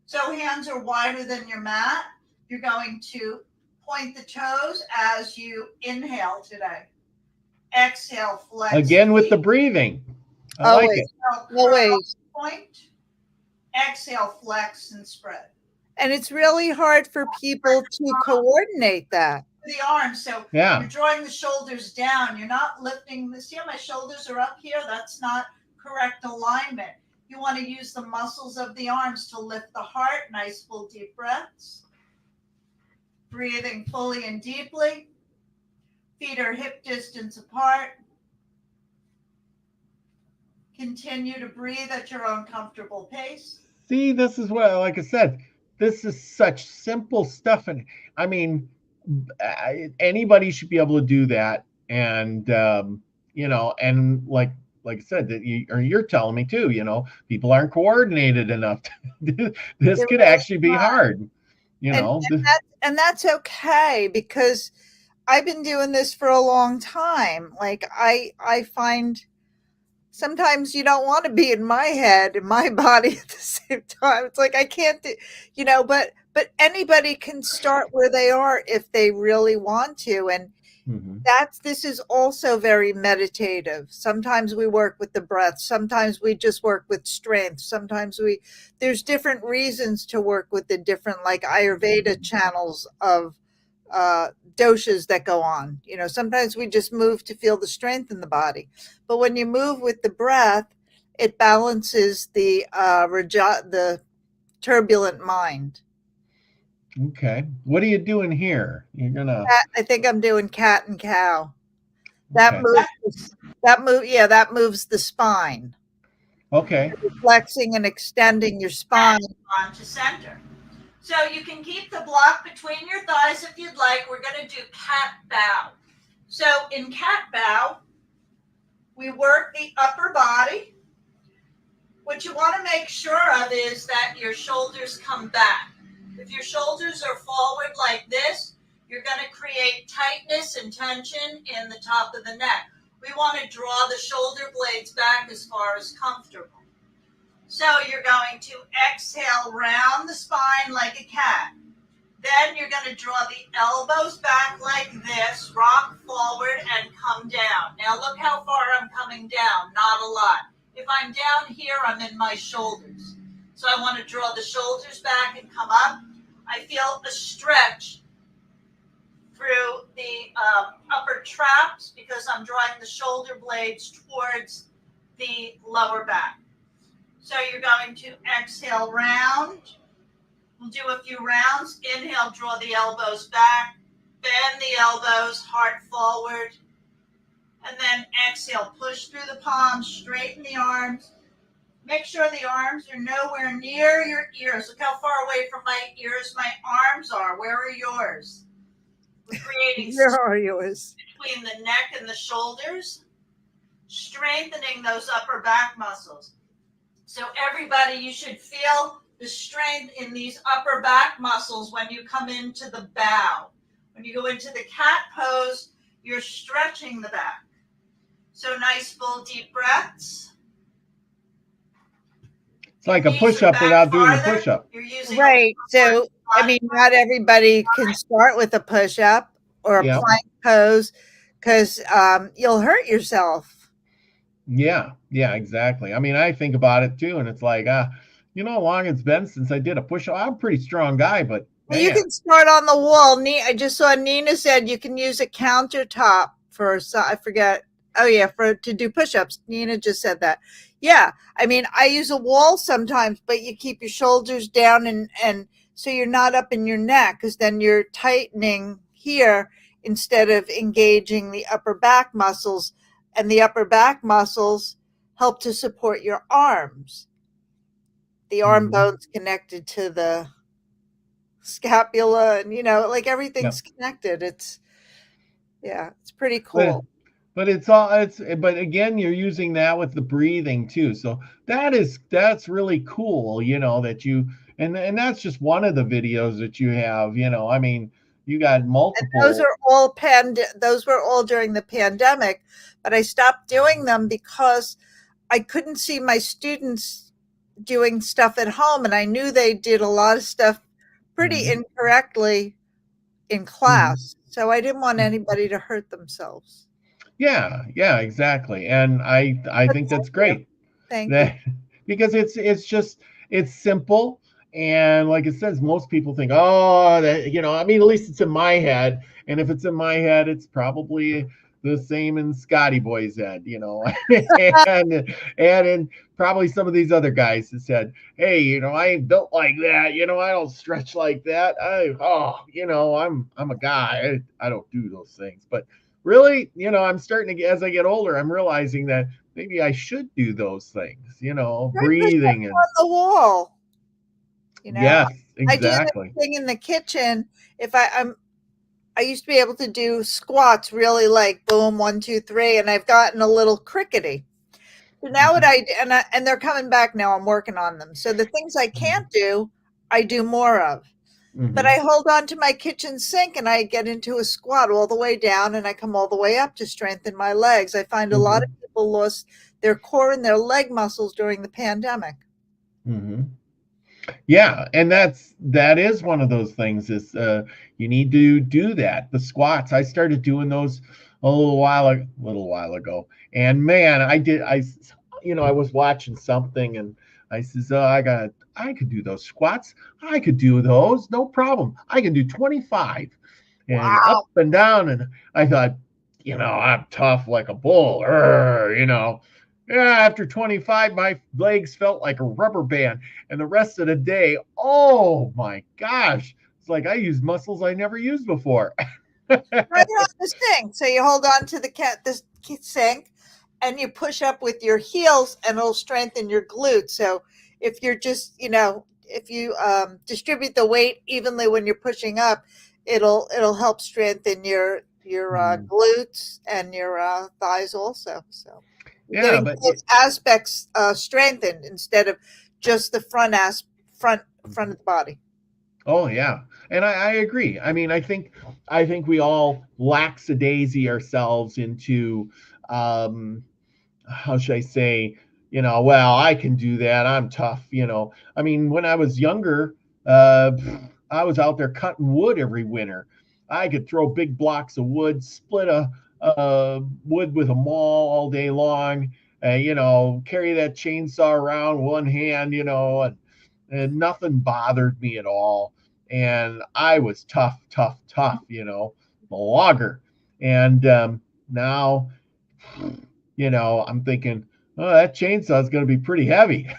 So hands are wider than your mat. You're going to point the toes as you inhale today. Exhale, flex. Again with the breathing. I like it. Always. Point. Exhale, flex and spread. And it's really hard for people to coordinate that. The arms. So you're drawing the shoulders down. You're not lifting. See how my shoulders are up here? That's not correct alignment. You want to use the muscles of the arms to lift the heart. Nice full deep breaths. Breathing fully and deeply. Feet are hip distance apart. Continue to breathe at your own comfortable pace. See, this is what, like I said, this is such simple stuff. And I mean, anybody should be able to do that. And, and like I said, that you're telling me too, people aren't coordinated enough. This could actually be hard, And that's okay, because I've been doing this for a long time. Like I find sometimes you don't want to be in my head and my body at the same time. It's like I can't do, but anybody can start where they are if they really want to. And this is also very meditative. Sometimes we work with the breath. Sometimes we just work with strength. Sometimes there's different reasons to work with the different, like Ayurveda channels of doshas that go on. Sometimes we just move to feel the strength in the body. But when you move with the breath, it balances the turbulent mind. Okay. What are you doing here? You're gonna. I think I'm doing cat and cow. That moves the spine. Okay. You're flexing and extending your spine onto center. So you can keep the block between your thighs if you'd like. We're going to do cat bow. So in cat bow, we work the upper body. What you want to make sure of is that your shoulders come back. If your shoulders are forward like this, you're going to create tightness and tension in the top of the neck. We want to draw the shoulder blades back as far as comfortable. So you're going to exhale round the spine like a cat. Then you're going to draw the elbows back like this, rock forward and come down. Now look how far I'm coming down, not a lot. If I'm down here, I'm in my shoulders. So I want to draw the shoulders back and come up. I feel a stretch through the upper traps because I'm drawing the shoulder blades towards the lower back. So you're going to exhale round. We'll do a few rounds. Inhale, draw the elbows back. Bend the elbows, heart forward. And then exhale, push through the palms, straighten the arms. Make sure the arms are nowhere near your ears. Look how far away from my ears my arms are. Where are yours? We're creating Where are yours? Between the neck and the shoulders, strengthening those upper back muscles. So everybody, you should feel the strength in these upper back muscles when you come into the bow. When you go into the cat pose, you're stretching the back. So nice full deep breaths. It's like a push-up without doing the push-up. Right. So, I mean, not everybody can start with a push-up or a plank pose because you'll hurt yourself. Yeah, exactly. I mean, I think about it too, and it's like, you know how long it's been since I did a push-up? I'm a pretty strong guy, but man. You can start on the wall. I just saw Nina said you can use a countertop for, I forget. Oh yeah, to do push-ups. Nina just said that. Yeah, I mean, I use a wall sometimes, but you keep your shoulders down and so you're not up in your neck because then you're tightening here instead of engaging the upper back muscles, and the upper back muscles help to support your arms. the arm bone's connected to the scapula, and like everything's connected. It's pretty cool. But but again, you're using that with the breathing too. So that's really cool, that you and that's just one of the videos that you have, I mean, you got multiple. And those were all during the pandemic, but I stopped doing them because I couldn't see my students doing stuff at home, and I knew they did a lot of stuff pretty incorrectly in class. So I didn't want anybody to hurt themselves. Yeah, exactly. And I think that's great. Thank you. Because it's simple. And like it says, most people think, oh, that, I mean, at least it's in my head. And if it's in my head, it's probably the same in Scotty Boy's head, and probably some of these other guys that said, hey, I ain't built like that. I don't stretch like that. I'm a guy. I don't do those things. But really, I'm starting to, as I get older, I'm realizing that maybe I should do those things, breathing and on the wall. Yes, exactly. I do this thing in the kitchen. If I used to be able to do squats really like boom, 1, 2, 3, and I've gotten a little crickety. So now what I do, and they're coming back now. I'm working on them. So the things I can't do, I do more of. But I hold on to my kitchen sink and I get into a squat all the way down and I come all the way up to strengthen my legs. I find a lot of people lost their core and their leg muscles during the pandemic. Yeah, and that is one of those things is you need to do that. The squats, I started doing those a little while ago. And man, I was watching something and I says, oh, I could do those squats. I could do those, no problem. I can do 25 and up and down. And I thought, I'm tough like a bull. Yeah, after 25, my legs felt like a rubber band. And the rest of the day, oh my gosh, it's like I used muscles I never used before. Right on the sink. So you hold on to the sink and you push up with your heels and it'll strengthen your glutes. So if you're just, if you distribute the weight evenly when you're pushing up, it'll help strengthen your glutes and your thighs also. So getting both aspects strengthened instead of just the front of the body. Oh yeah, and I agree. I mean, I think we all lackadaisy ourselves into how should I say? Well, I can do that. I'm tough. I mean, when I was younger, I was out there cutting wood every winter. I could throw big blocks of wood, split a wood with a maul all day long, carry that chainsaw around one hand, and nothing bothered me at all. And I was tough, a logger. And now, I'm thinking, oh, that chainsaw is going to be pretty heavy.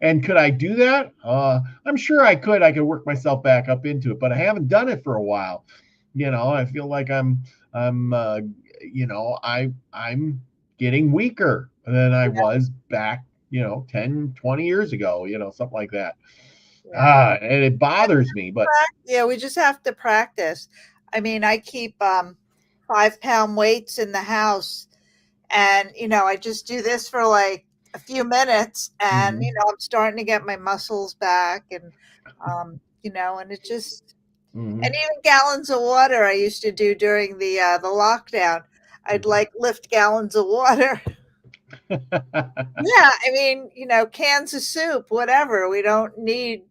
And could I do that? I'm sure I could. I could work myself back up into it, but I haven't done it for a while. I feel like I'm getting weaker than I was back, 10, 20 years ago, something like that. Yeah. And it bothers me, but we just have to practice. I mean, I keep 5-pound weights in the house and, I just do this for like a few minutes and, I'm starting to get my muscles back and, and it just, and even gallons of water I used to do during the lockdown. I'd like lift gallons of water. Yeah, I mean, cans of soup, whatever. We don't need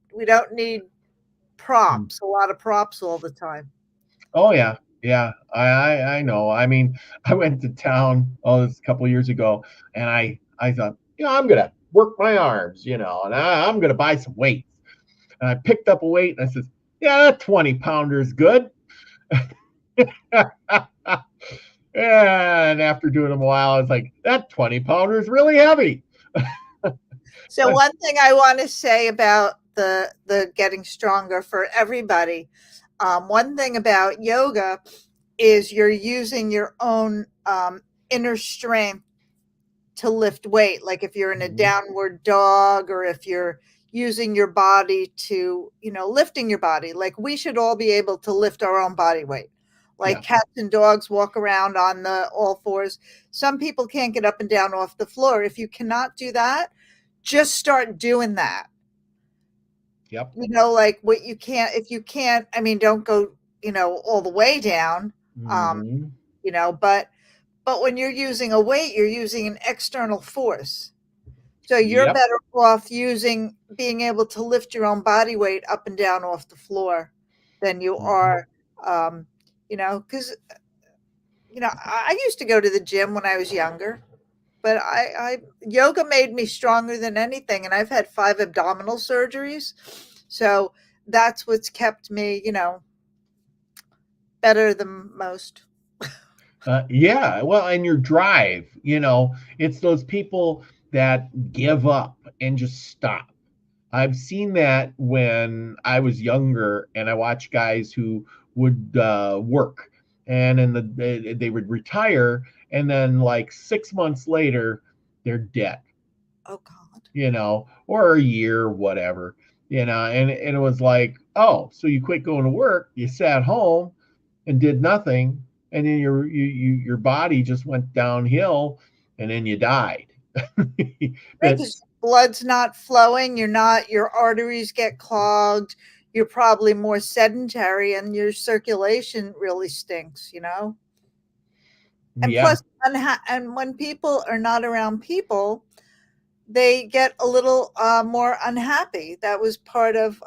props, a lot of props all the time. Oh yeah. Yeah, I know. I mean, I went to town this a couple of years ago and I thought, I'm gonna work my arms, and I'm gonna buy some weights. And I picked up a weight and I said, yeah, that 20-pounder is good. And after doing them a while, I was like, that 20-pounder is really heavy. So one thing I want to say about the getting stronger for everybody, one thing about yoga is you're using your own inner strength to lift weight. Like if you're in a downward dog, or if you're using your body to, lifting your body, like we should all be able to lift our own body weight. Like cats and dogs walk around on the all fours. Some people can't get up and down off the floor. If you cannot do that, just start doing that. Yep. Like what you can't, if you can't, I mean, don't go, all the way down, but when you're using a weight, you're using an external force. So you're better off being able to lift your own body weight up and down off the floor than you are, because, I used to go to the gym when I was younger, but yoga made me stronger than anything. And I've had 5 abdominal surgeries. So that's what's kept me, better than most. Well, and your drive, it's those people that give up and just stop. I've seen that when I was younger, and I watched guys who would work, and then they would retire, and then like 6 months later, they're dead. Oh God. Or a year, whatever, and it was like, oh, so you quit going to work, you sat home and did nothing, and then your body just went downhill, and then you died. Because blood's not flowing, your arteries get clogged, you're probably more sedentary, and your circulation really stinks, And plus, and when people are not around people, they get a little more unhappy. That was part of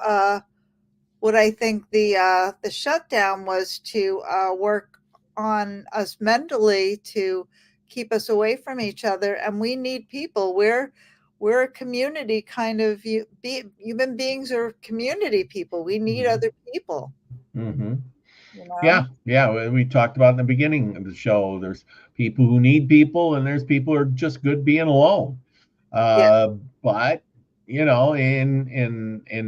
what I think the shutdown was, to work on us mentally, to keep us away from each other. And we need people. We're a community kind of, human beings are community people. We need other people. Yeah, we talked about in the beginning of the show, there's people who need people, and there's people who are just good being alone. But in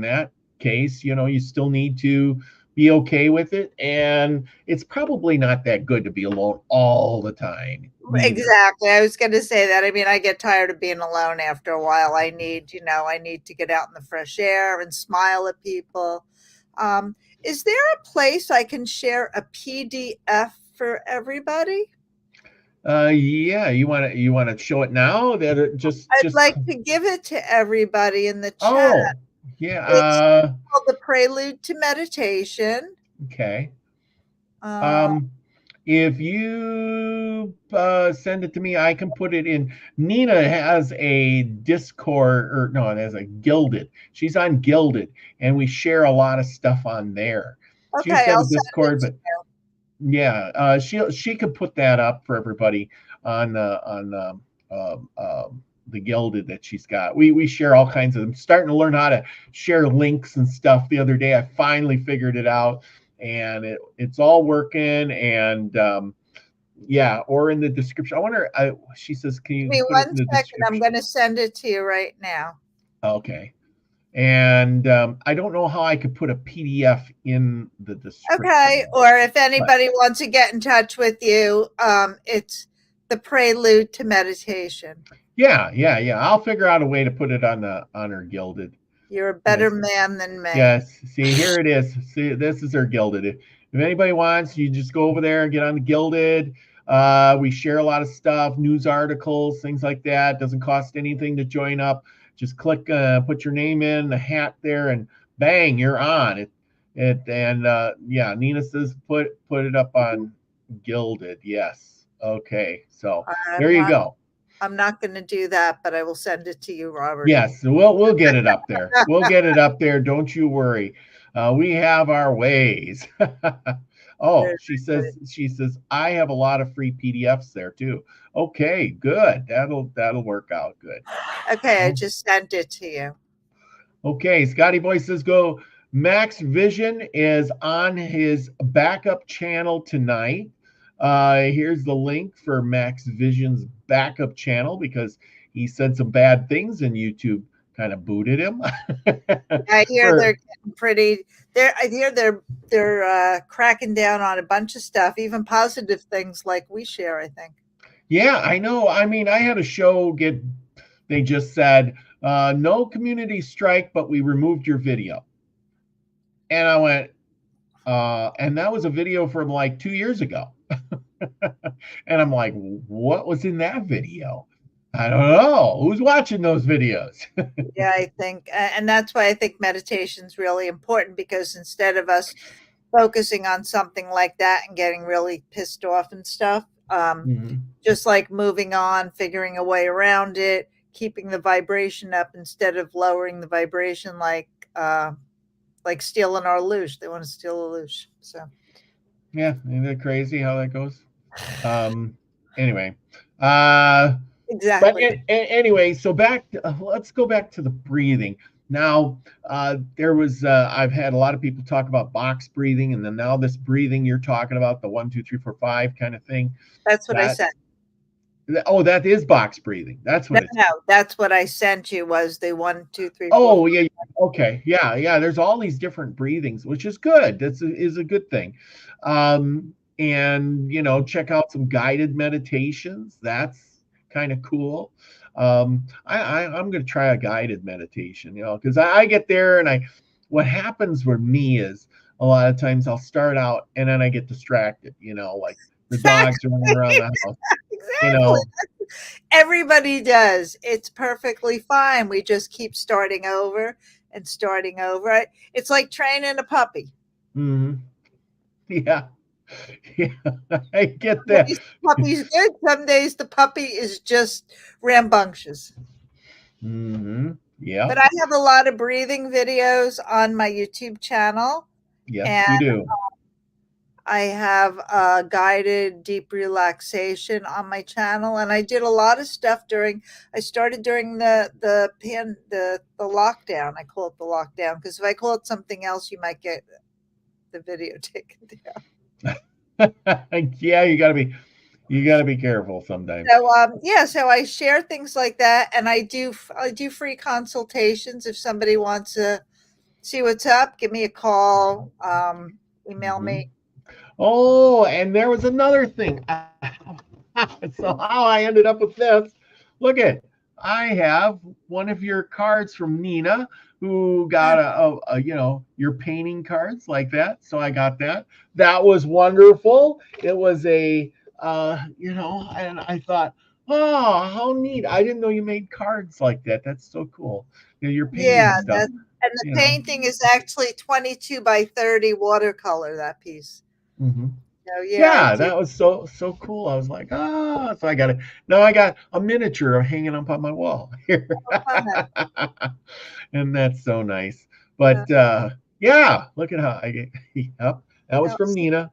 that case, you still need to be okay with it, and it's probably not that good to be alone all the time either. Exactly. I was going to say that. I mean, I get tired of being alone after a while. I need to get out in the fresh air and smile at people. Is there a place I can share a PDF for everybody? You want to show it now? I'd like to give it to everybody in the chat. Oh, yeah. It's called The Prelude to Meditation. Okay. If you send it to me, I can put it in. Nina has a Discord, it has a Gilded. She's on Gilded, and we share a lot of stuff on there. Okay, she's got a Discord, but yeah, she could put that up for everybody on the Gilded that she's got. We share all kinds of them. Starting to learn how to share links and stuff. The other day, I finally figured it out, and it's all working. And or in the description. I wonder. She says, "Can you give me 1 second? I'm going to send it to you right now." Okay. And I don't know how I could put a PDF in the description. Okay, or if anybody wants to get in touch with you, it's The Prelude to Meditation. Yeah. I'll figure out a way to put it on her Gilded. You're a better man than me. Yes. See, here it is. See, this is her Gilded. If anybody wants, you just go over there and get on the Gilded. We share a lot of stuff, news articles, things like that. Doesn't cost anything to join up. Just click, put your name in the hat there, and bang, you're on it. Nina says put it up on Gilded. Yes. Okay. So there you go. I'm not going to do that, but I will send it to you, Robert. Yes, we'll get it up there. We'll get it up there. Don't you worry. We have our ways. She says I have a lot of free PDFs there too. Okay, good. That'll work out good. Okay, I just sent it to you. Okay, Scotty Boy says go. Max Vision is on his backup channel tonight. Here's the link for Max Vision's backup channel, because he said some bad things and YouTube kind of booted him. I hear they're getting pretty. I hear they're cracking down on a bunch of stuff, even positive things like we share, I think. Yeah, I know. I mean, I had a show they just said, no community strike, but we removed your video. And I went, and that was a video from like 2 years ago. And I'm like, what was in that video? I don't know. Who's watching those videos? Yeah, I think, and that's why I think meditation is really important, because instead of us focusing on something like that and getting really pissed off and stuff, just like moving on, figuring a way around it, keeping the vibration up instead of lowering the vibration, like stealing our luge. They want to steal a luge. So Yeah, isn't that crazy how that goes? Anyway, exactly. But anyway, so let's go back to the breathing. Now, I've had a lot of people talk about box breathing, and then now this breathing you're talking about, the 1, 2, 3, 4, 5 kind of thing. That's what I said. Oh, that is box breathing. That's what no, that's what I sent you, was the 1, 2, 3, 4. Oh, yeah. Okay. Yeah. There's all these different breathings, which is good. Is a good thing. And check out some guided meditations. That's kind of cool. I'm going to try a guided meditation, because I get there and what happens with me is a lot of times I'll start out and then I get distracted, like the dogs running around the house. Exactly. Everybody does. It's perfectly fine. We just keep starting over and starting over. It's like training a puppy. Mm-hmm. Yeah. Yeah, I get that. Puppy's good. Some days the puppy is just rambunctious. Mm-hmm. Yeah. But I have a lot of breathing videos on my YouTube channel. Yes, you do. I have a guided deep relaxation on my channel, and I did a lot of stuff I started during the lockdown. I call it the lockdown, because if I call it something else, you might get the video taken down. Yeah, you gotta be careful sometimes. So so I share things like that, and I do free consultations. If somebody wants to see what's up, give me a call, email me. Oh, and there was another thing. So how I ended up with this, look I have one of your cards from Nina, who got your painting cards like that. So I got that. That was wonderful. It was and I thought, oh, how neat. I didn't know you made cards like that. That's so cool. Your painting stuff. And the painting is actually 22 by 30 watercolor, that piece. Mm-hmm. So, yeah, that was so cool. I was like, so I got it. Now I got a miniature hanging up on my wall here. And that's so nice. But yeah, look at how I get. Yep, that was from Nina.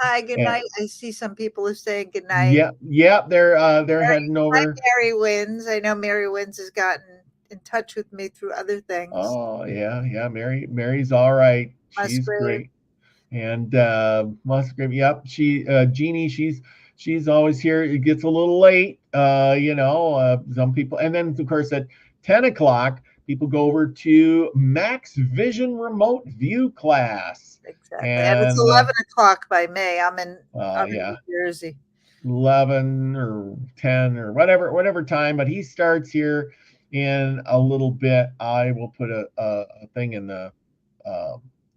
Hi, good night. I see some people are saying good night. Yeah, they're heading over. Hi, Mary Wins. I know Mary Wins has gotten in touch with me through other things. Oh yeah, Mary's all right. She's great. And Musgrave, yep, Jeannie, she's always here. It gets a little late, some people, and then of course at 10 o'clock people go over to Max Vision Remote View class. Exactly, and it's 11 o'clock by me. I'm in New Jersey. 11 or 10 or whatever time, but he starts here in a little bit. I will put a thing in the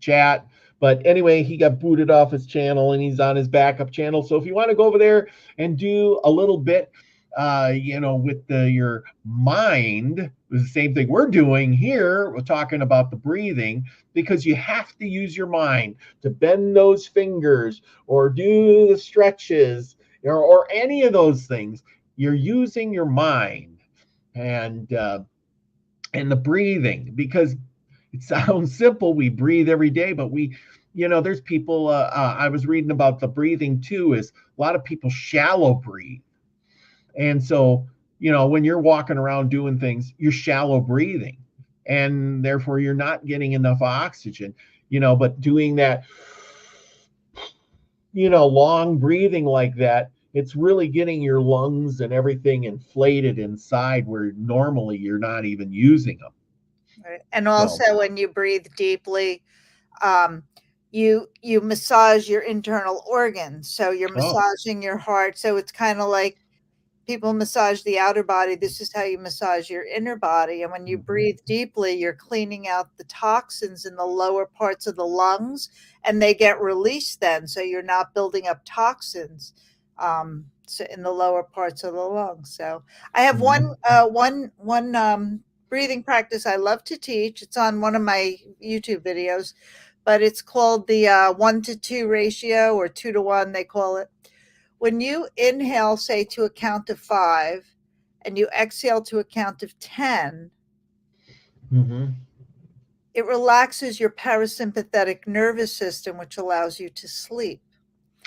chat. But anyway, he got booted off his channel and he's on his backup channel. So if you want to go over there and do a little bit, with your mind, the same thing we're doing here. We're talking about the breathing, because you have to use your mind to bend those fingers or do the stretches or any of those things. You're using your mind and the breathing, because it sounds simple. We breathe every day, but there's people, I was reading about the breathing too, is a lot of people shallow breathe. And so, when you're walking around doing things, you're shallow breathing, and therefore you're not getting enough oxygen, but doing that, long breathing like that, it's really getting your lungs and everything inflated inside where normally you're not even using them. Right. And also when you breathe deeply, you massage your internal organs. So you're massaging your heart. So it's kind of like people massage the outer body, this is how you massage your inner body. And when you breathe deeply, you're cleaning out the toxins in the lower parts of the lungs, and they get released then. So you're not building up toxins so in the lower parts of the lungs. So I have one breathing practice I love to teach. It's on one of my YouTube videos, but it's called the 1-to-2 ratio, or 2-to-1, they call it. When you inhale, say, to a count of 5, and you exhale to a count of 10, it relaxes your parasympathetic nervous system, which allows you to sleep.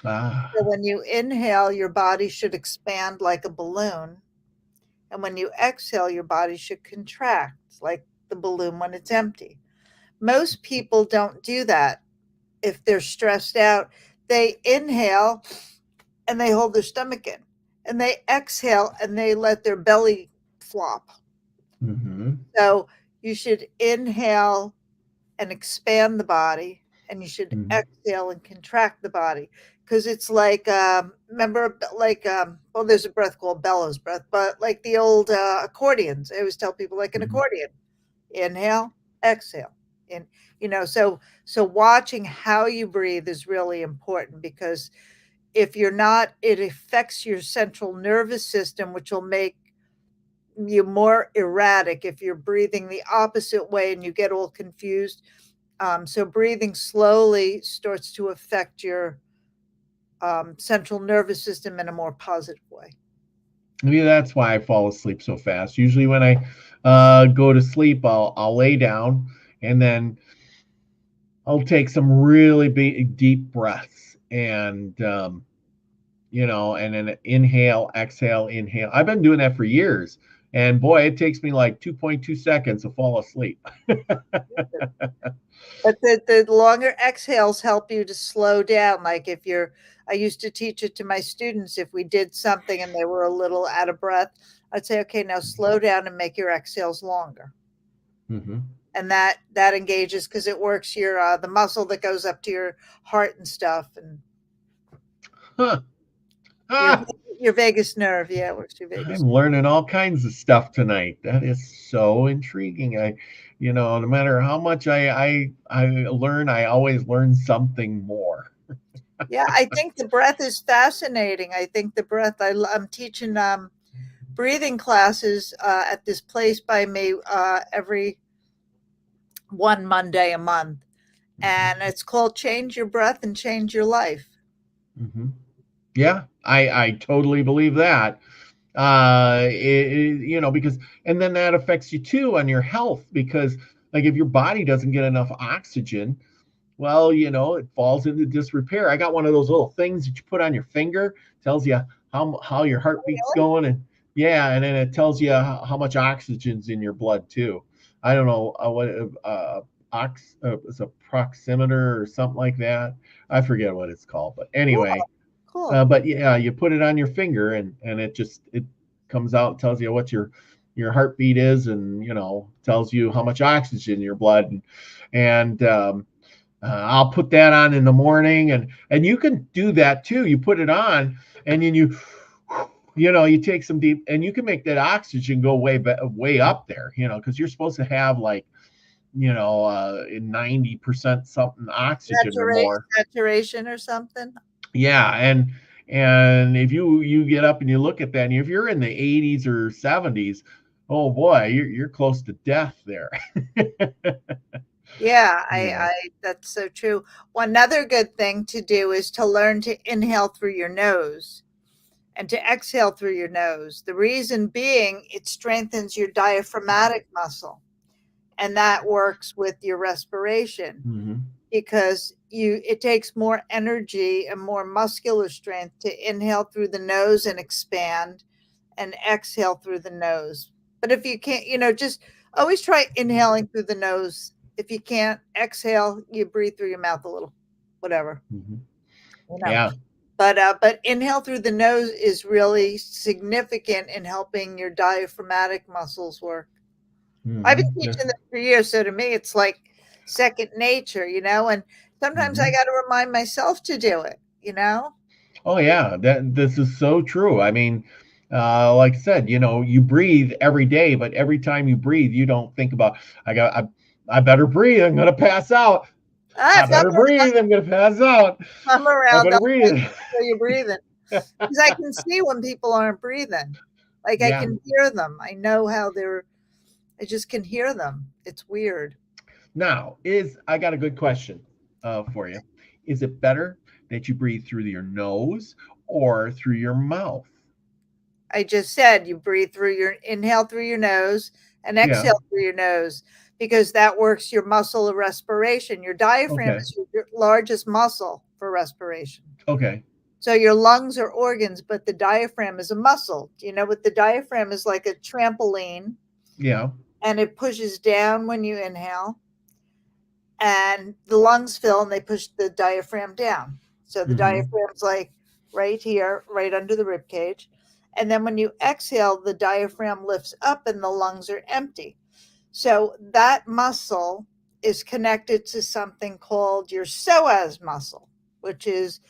So when you inhale, your body should expand like a balloon. And when you exhale, your body should contract like the balloon when it's empty. Most people don't do that if they're stressed out. They inhale and they hold their stomach in, and they exhale and they let their belly flop. So you should inhale and expand the body, and you should exhale and contract the body, because it's like remember, like well, there's a breath called bellows breath, but like the old accordions. I always tell people, like an accordion: inhale, exhale. And so watching how you breathe is really important, because if you're not, it affects your central nervous system, which will make you more erratic if you're breathing the opposite way and you get all confused. So breathing slowly starts to affect your central nervous system in a more positive way. Maybe that's why I fall asleep so fast. Usually when I go to sleep, I'll lay down, and then I'll take some really big, deep breaths, and and then inhale, exhale, inhale. I've been doing that for years, and boy, it takes me like 2.2 seconds to fall asleep. But the longer exhales help you to slow down. Like I used to teach it to my students. If we did something and they were a little out of breath, I'd say, okay, now slow down and make your exhales longer. And that engages, because it works your the muscle that goes up to your heart and stuff, and your vagus nerve. Yeah, it works your vagus. I'm learning all kinds of stuff tonight. That is so intriguing. No matter how much I learn, I always learn something more. Yeah, I think the breath is fascinating. I think the breath. I'm teaching breathing classes at this place by me every one Monday a month, and it's called Change Your Breath and Change Your Life. Yeah, I totally believe that. Because, and then that affects you too on your health, because like if your body doesn't get enough oxygen, well, it falls into disrepair. I got one of those little things that you put on your finger, tells you how your heartbeat's going, and and then it tells you how much oxygen's in your blood too. I don't know what it's a proximeter or something like that. I forget what it's called, but anyway. Cool. But yeah, you put it on your finger, and it comes out and tells you what your heartbeat is, and tells you how much oxygen in your blood, and I'll put that on in the morning, and you can do that too. You put it on, and then you take some deep, and you can make that oxygen go way up there, because you're supposed to have like 90% something oxygen or more. Saturation or something. Yeah, and if you get up and you look at that, and if you're in the 80s or 70s, oh boy, you're close to death there. Yeah, I that's so true. One other good thing to do is to learn to inhale through your nose and to exhale through your nose. The reason being, it strengthens your diaphragmatic muscle, and that works with your respiration. Because it takes more energy and more muscular strength to inhale through the nose and expand, and exhale through the nose. But if you can't, just always try inhaling through the nose. If you can't exhale, you breathe through your mouth a little, whatever. Yeah. But inhale through the nose is really significant in helping your diaphragmatic muscles work. I've been teaching this for years, so to me, it's like second nature, and sometimes I got to remind myself to do it, Oh yeah, this is so true. I mean, Like I said, you breathe every day, but every time you breathe, you don't think about, I better breathe. I'm going to pass out. I better breathe. I'm going to pass out. I'm I around. better breathe. So you're breathing. Because I can see when people aren't breathing. Like I can hear them. I know how I just can hear them. It's weird. Now, I got a good question for you. Is it better that you breathe through your nose or through your mouth? I just said you inhale through your nose and exhale through your nose, because that works your muscle of respiration. Your diaphragm is your largest muscle for respiration. Okay. So your lungs are organs, but the diaphragm is a muscle. Do you know what the diaphragm is? Like a trampoline. Yeah. And it pushes down when you inhale, and the lungs fill and they push the diaphragm down. So the diaphragm's like right here, right under the rib cage. And then when you exhale, the diaphragm lifts up and the lungs are empty. So that muscle is connected to something called your psoas muscle, which is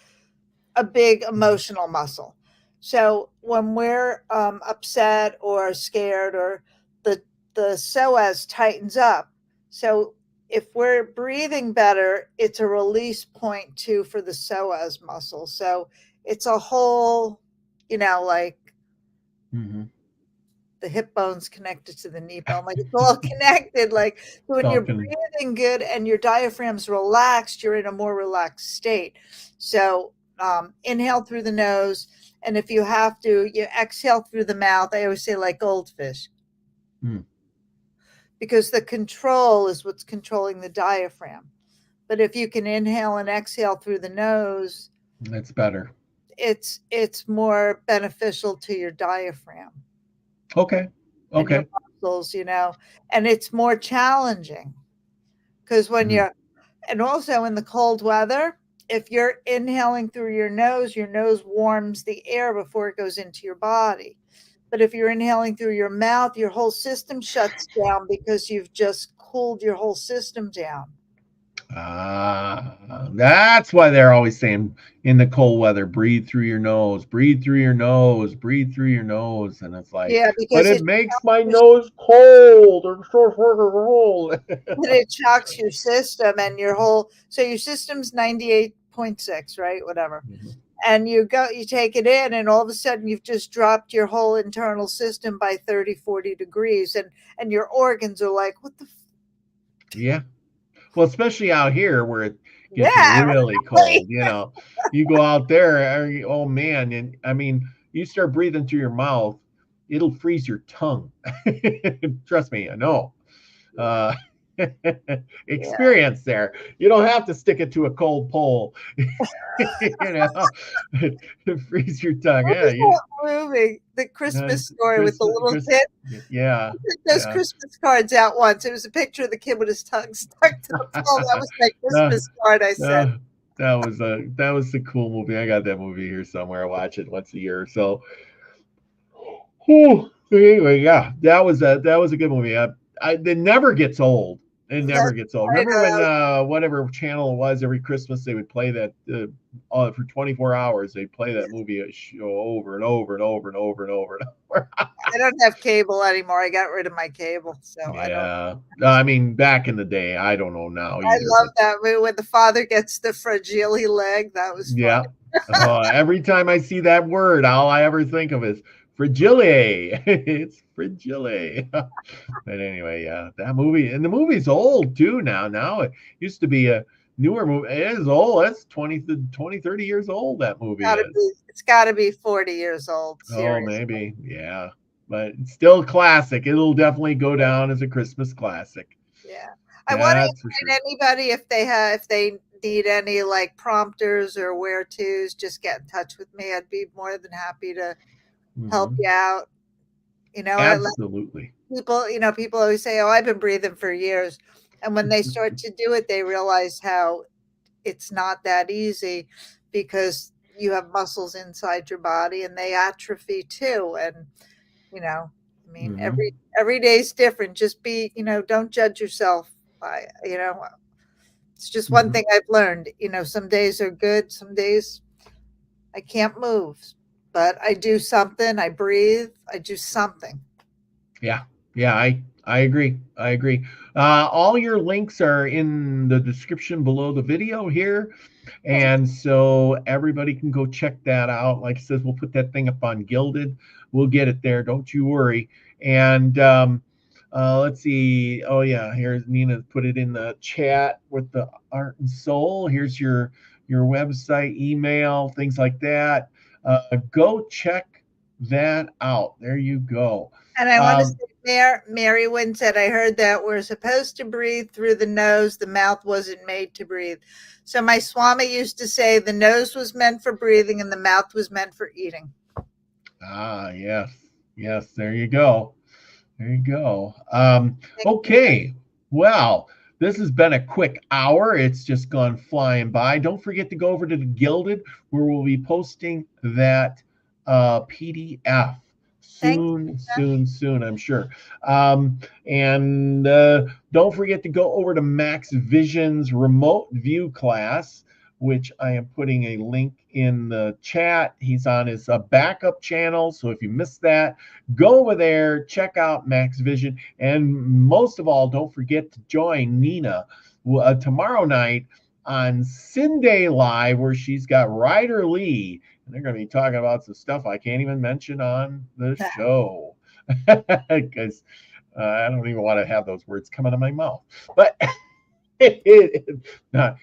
a big emotional muscle. So when we're upset or scared, or the psoas tightens up. So if we're breathing better, it's a release point too for the psoas muscle. So it's a whole, like the hip bone's connected to the knee bone. Like it's all connected. Like when you're breathing good and your diaphragm's relaxed, you're in a more relaxed state. So inhale through the nose. And if you have to, you exhale through the mouth. I always say like goldfish. Because the control is what's controlling the diaphragm. But if you can inhale and exhale through the nose, that's better. It's more beneficial to your diaphragm. Okay. And your muscles, and it's more challenging because when and also in the cold weather, if you're inhaling through your nose warms the air before it goes into your body. But if you're inhaling through your mouth, your whole system shuts down because you've just cooled your whole system down. That's why they're always saying in the cold weather, breathe through your nose, breathe through your nose, breathe through your nose. And it's like, but it makes my nose cold. I'm so cold. But it shocks your system and so your system's 98.6, right? Whatever. And you take it in, and all of a sudden you've just dropped your whole internal system by 30, 40 degrees. And your organs are like, what the? Yeah. Well, especially out here where it gets really cold, you go out there, oh man. And I mean, you start breathing through your mouth, it'll freeze your tongue. Trust me, I know. Experience there. You don't have to stick it to a cold pole. Freeze your tongue. Movie, the Christmas Story with the little kid. Yeah. Those Christmas cards out once. It was a picture of the kid with his tongue stuck to the pole. That was my Christmas card. I said that was a cool movie. I got that movie here somewhere. I watch it once a year or so. Anyway, yeah, that was a good movie. It never gets old. It never gets old. Remember when whatever channel it was, every Christmas they would play that for 24 hours. They'd play that movie over and over and over and over and over and over. I don't have cable anymore. I got rid of my cable, so I don't. I mean, back in the day, I don't know now. I love that movie when the father gets the fragile leg. That was funny. Yeah. Every time I see that word, all I ever think of is fragile. It's fragile. But anyway, that movie, and the movie's old too now. Now it used to be a newer movie. It is old. That's 20, 30 years old, that movie It's got to be 40 years old. Seriously. Oh, maybe. Yeah. But it's still classic. It'll definitely go down as a Christmas classic. Yeah. I want to invite anybody if they need any like prompters or where to's, just get in touch with me. I'd be more than happy to help you out. Absolutely. People always say, "Oh, I've been breathing for years," and when they start to do it, they realize how it's not that easy, because you have muscles inside your body and they atrophy too. And every day is different. Just be, don't judge yourself by, it's just one thing I've learned. Some days are good, some days I can't move. but I do something. I breathe. I do something. Yeah. Yeah. I agree. I agree. All your links are in the description below the video here. And so everybody can go check that out. Like I said, we'll put that thing up on Gilded. We'll get it there. Don't you worry. And let's see. Oh yeah, here's Nina put it in the chat with the Art and Soul. Here's your website, email, things like that. Go check that out. There you go. And I want to say, Mary Wynn said, I heard that we're supposed to breathe through the nose. The mouth wasn't made to breathe. So my Swami used to say the nose was meant for breathing and the mouth was meant for eating. Ah, yes. Yes, there you go. There you go. Okay. Well, this has been a quick hour. It's just gone flying by. Don't forget to go over to the Gilded, where we'll be posting that PDF soon, I'm sure. And don't forget to go over to Max Vision's remote view class, which I am putting a link in the chat. He's on his backup channel. So if you missed that, go over there, check out Max Vision. And most of all, don't forget to join Nina tomorrow night on Sunday Live, where she's got Ryder Lee. And they're going to be talking about some stuff I can't even mention on the show. Because I don't even want to have those words come out of my mouth. But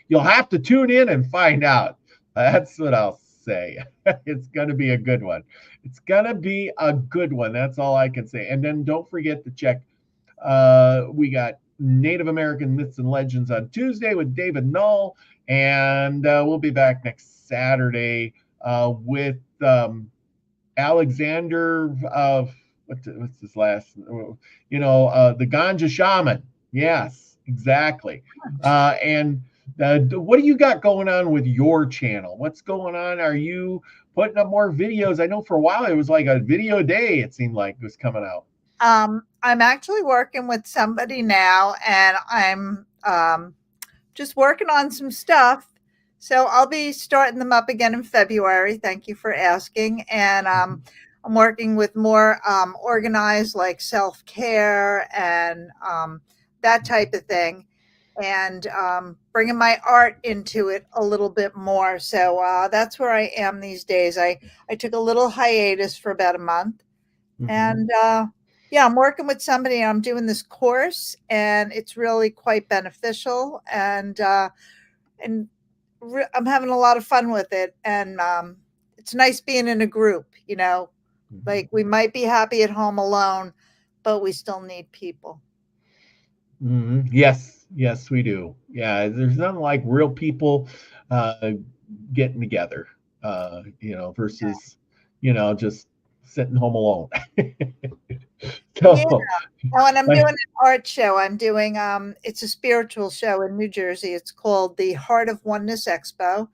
you'll have to tune in and find out. That's what I'll say. It's going to be a good one. It's going to be a good one. That's all I can say. And then don't forget to check. We got Native American Myths and Legends on Tuesday with David Null. And we'll be back next Saturday with Alexander of what's his last? The Ganja Shaman. Yes, exactly. And what do you got going on with your channel? What's going on? Are you putting up more videos? I know for a while it was like a video a day. It seemed like it was coming out. I'm actually working with somebody now, and I'm just working on some stuff. So I'll be starting them up again in February. Thank you for asking. And I'm working with more organized, like self-care and that type of thing, and bringing my art into it a little bit more. So that's where I am these days. I took a little hiatus for about a month. And I'm working with somebody. I'm doing this course, and it's really quite beneficial. And I'm having a lot of fun with it. And it's nice being in a group, like we might be happy at home alone, but we still need people. Yes, we do. Yeah, there's nothing like real people getting together, versus, just sitting home alone. And I'm doing an art show. I'm doing it's a spiritual show in New Jersey. It's called the Heart of Oneness Expo,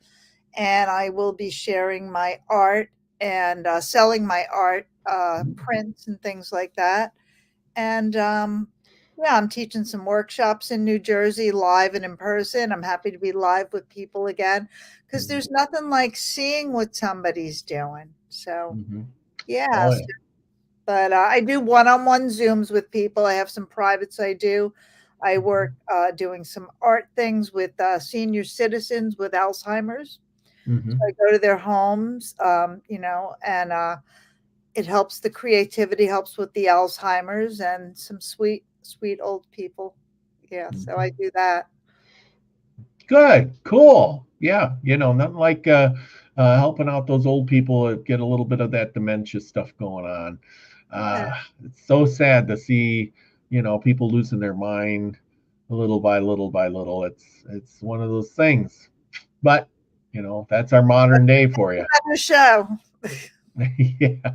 and I will be sharing my art and selling my art, prints and things like that. And I'm teaching some workshops in New Jersey, live and in person. I'm happy to be live with people again, because there's nothing like seeing what somebody's doing. So but I do one-on-one Zooms with people. I have some privates I do. I work doing some art things with senior citizens with Alzheimer's. So I go to their homes, and it helps the creativity, helps with the Alzheimer's, and some sweet old people. Yeah, so I do that. Good, cool. Yeah, nothing like helping out those old people get a little bit of that dementia stuff going on. It's so sad to see, people losing their mind little by little by little. It's one of those things. But, that's our modern day for you. Another show. Yeah.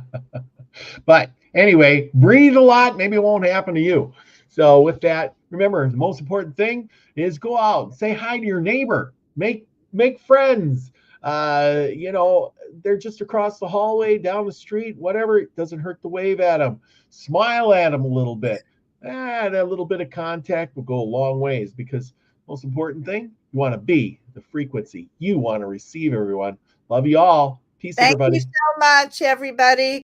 But anyway, breathe a lot. Maybe it won't happen to you. So with that, remember, the most important thing is go out, say hi to your neighbor, make friends. They're just across the hallway, down the street, whatever. It doesn't hurt to wave at them. Smile at them a little bit. That little bit of contact will go a long ways, because most important thing, you want to be the frequency you want to receive, everyone. Love you all. Peace, Thank everybody. you so much, everybody.